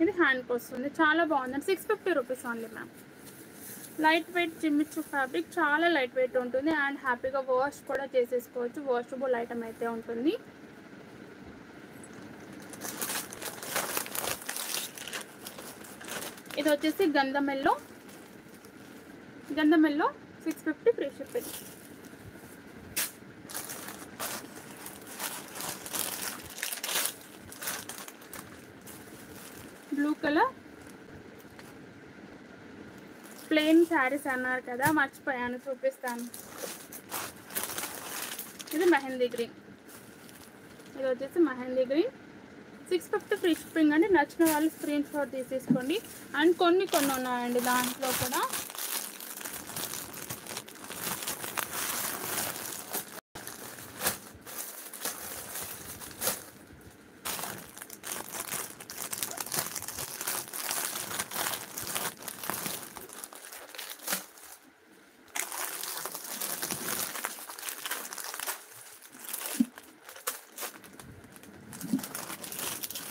Speaker 1: ఇది హ్యాండ్కి వస్తుంది. చాలా బాగుందండి. 650 rupees only ma'am. Light weight Jimmy Choo fabric, చాలా లైట్ వెయిట్ ఉంటుంది అండ్ హ్యాపీగా వాష్ కూడా చేసేసుకోవచ్చు. వాషబుల్ ఐటమ్ అయితే ఉంటుంది. ఇది వచ్చేసి గంధమెల్లో 650 free shipping. Blue colour plain saris అన్నారు కదా, మర్చిపోయాను, చూపిస్తాను. ఇది మెహందీ గ్రీన్. ఇది వచ్చేసి మెహందీ గ్రీన్, 650 ఫ్రీ షిప్పింగ్ అండి. నచ్చిన వాళ్ళు స్క్రీన్ షాట్ తీసేసుకోండి. అండ్ కొన్ని ఉన్నాయండి దాంట్లో కూడా.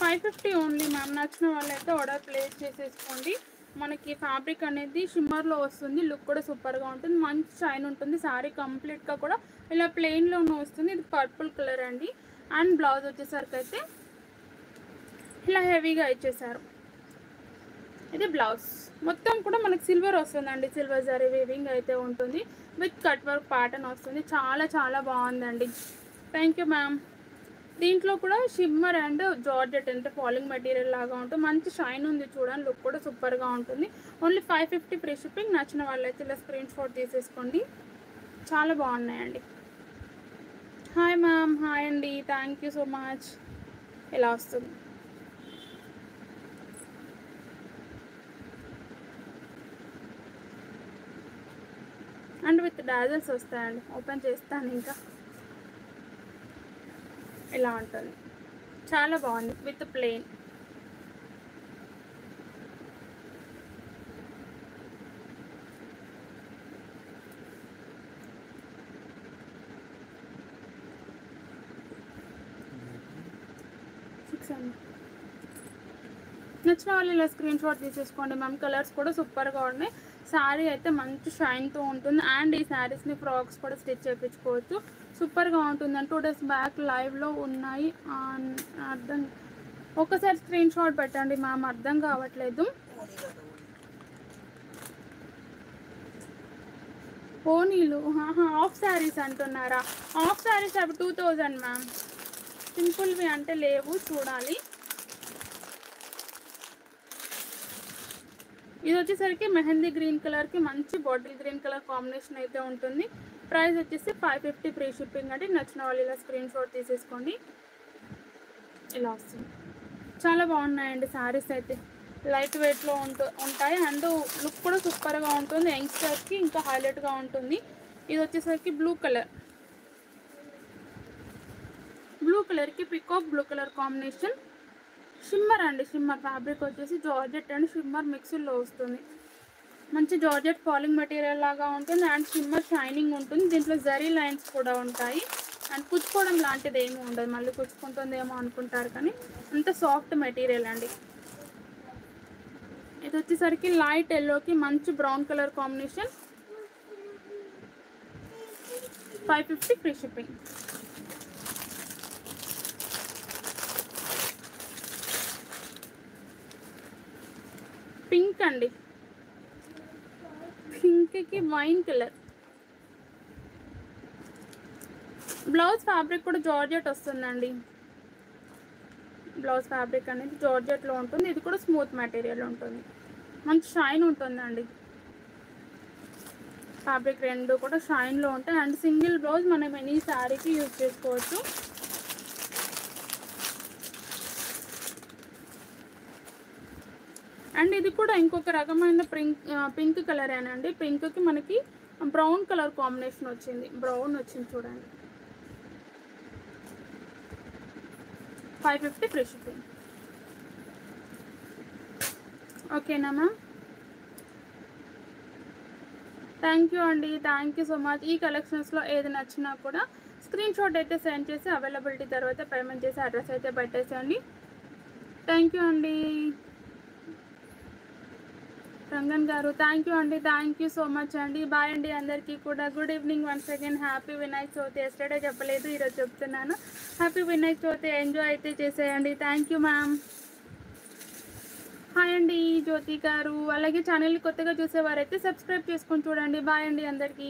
Speaker 1: $550 ఓన్లీ మ్యామ్. నచ్చిన వాళ్ళైతే ఆర్డర్ ప్లేస్ చేసేసుకోండి. మనకి ఫ్యాబ్రిక్ అనేది షిమ్మర్లో వస్తుంది. లుక్ కూడా సూపర్గా ఉంటుంది. మంచి షైన్ ఉంటుంది. శారీ కంప్లీట్గా కూడా ఇలా ప్లెయిన్లోనే వస్తుంది. ఇది పర్పుల్ కలర్ అండి. అండ్ బ్లౌజ్ వచ్చేసరికి అయితే ఇలా హెవీగా ఇచ్చేసారు. ఇది బ్లౌజ్ మొత్తం కూడా మనకి సిల్వర్ వస్తుందండి. సిల్వర్ జరీ వీవింగ్ అయితే ఉంటుంది. విత్ కట్ వర్క్ ప్యాటర్న్ వస్తుంది. చాలా చాలా బాగుందండి. Thank you ma'am. దీంట్లో కూడా షిమ్మర్ అండ్ జార్జెట్ అంటే ఫాలింగ్ మెటీరియల్ లాగా ఉంటుంది. మంచి షైన్ ఉంది చూడండి. లుక్ కూడా సూపర్గా ఉంటుంది. Only 550 free shipping. నచ్చిన వాళ్ళైతే ఇలా స్క్రీన్ షాట్ తీసేసుకోండి. చాలా బాగున్నాయండి. హాయ్ మ్యామ్, హాయ్ అండి, థ్యాంక్ యూ సో మచ్. ఇలా వస్తుంది. అండ్ విత్ డాజల్స్ వస్తాయండి. ఓపెన్ చేస్తాను ఇంకా. ఇలా ఉంటుంది. చాలా బాగుంది విత్ ప్లెయిన్. నచ్చిన వాళ్ళు ఇలా స్క్రీన్ షాట్ తీసేసుకోండి మ్యామ్. కలర్స్ కూడా సూపర్గా ఉన్నాయి. శారీ అయితే మంచి షైన్తో ఉంటుంది. అండ్ ఈ శారీస్ని ఫ్రాక్స్ కూడా స్టిచ్ చేయించుకోవచ్చు. సూపర్గా ఉంటుందని 2 days బ్యాక్ లైవ్లో ఉన్నాయి. అర్థం ఒకసారి స్క్రీన్ షాట్ పెట్టండి మ్యామ్, అర్థం కావట్లేదు. పోనీలు హాఫ్ శారీస్ అంటున్నారా? హాఫ్ శారీస్ అవి 2000 మ్యామ్. సింపుల్వి అంటే లేవు, చూడాలి. ఇది వచ్చేసరికి మెహందీ గ్రీన్ కలర్కి మంచి బాటిల్ గ్రీన్ కలర్ కాంబినేషన్ అయితే ఉంటుంది. ప్రైస్ వచ్చేసి 550 ఫ్రీ షిప్పింగ్ అండి. నచ్చిన వాళ్ళు ఇలా స్క్రీన్ షాట్ తీసేసుకోండి. ఇలా వస్తుంది. చాలా బాగున్నాయండి శారీస్ అయితే. లైట్ వెయిట్లో ఉంటాయి అండ్ లుక్ కూడా సూపర్గా ఉంటుంది. యంగ్స్టర్స్కి ఇంకా హైలైట్గా ఉంటుంది. ఇది వచ్చేసరికి బ్లూ కలర్కి peacock blue colour combination. Shimmer అండి. షిమ్మర్ ఫ్యాబ్రిక్ వచ్చేసి జార్జెట్ అండ్ షిమ్మర్ మిక్స్లో వస్తుంది. మంచి జార్జెట్ ఫాలింగ్ మెటీరియల్ లాగా ఉంటుంది అండ్ షిమ్మర్ షైనింగ్ ఉంటుంది. దీంట్లో జరీ లైన్స్ కూడా ఉంటాయి అండ్ కుచ్చుకోవడం లాంటిది ఏమీ ఉండదు. మళ్ళీ కుచ్చుకుంటుందేమో అనుకుంటారు కానీ అంత సాఫ్ట్ మెటీరియల్ అండి. ఇది వచ్చేసరికి లైట్ ఎల్లోకి మంచి brown colour combination. 550 free shipping. Pink అండి. మీకు వైన్ కలర్. బ్లౌజ్ ఫ్యాబ్రిక్ కూడా జార్జెట్ వస్తుందండి. బ్లౌజ్ ఫ్యాబ్రిక్ అనేది జార్జెట్లో ఉంటుంది. ఇది కూడా స్మూత్ మెటీరియల్ ఉంటుంది, మంచి షైన్ ఉంటుందండి. ఫ్యాబ్రిక్ రెండు కూడా షైన్లో ఉంటాయి. అండ్ సింగిల్ బ్లౌజ్ మనం ఎనీ శారీకి యూజ్ చేసుకోవచ్చు. అండ్ ఇది కూడా ఇంకొక రకమైన పింక్ కలర్ ఏనండి. పింక్కి మనకి బ్రౌన్ కలర్ కాంబినేషన్ వచ్చింది, బ్రౌన్ వచ్చింది చూడండి. 550 ఫ్రీ షిప్పింగ్. ఓకేనా మ్యామ్? థ్యాంక్ యూ అండి, థ్యాంక్ యూ సో మచ్. ఈ కలెక్షన్స్లో ఏది నచ్చినా కూడా స్క్రీన్ షాట్ అయితే సెండ్ చేసి అవైలబిలిటీ తర్వాత పేమెంట్ చేసి అడ్రస్ అయితే పెట్టేసేయండి. థ్యాంక్ యూ అండి. రంగన్ గారు థ్యాంక్ యూ అండి, థ్యాంక్ యూ సో మచ్ అండి. బాయ్ అండి అందరికీ కూడా. Good evening once again. Happy Vinayaka Chavithi. Yesterday చెప్పలేదు, ఈరోజు చెప్తున్నాను. హ్యాపీ వినాయక చవితి. ఎంజాయ్ అయితే చేసేయండి. Thank you ma'am. హాయ్ అండి జ్యోతి గారు. అలాగే ఛానల్ని కొత్తగా చూసేవారైతే సబ్స్క్రైబ్ చేసుకొని చూడండి. బాయ్ అండి అందరికీ.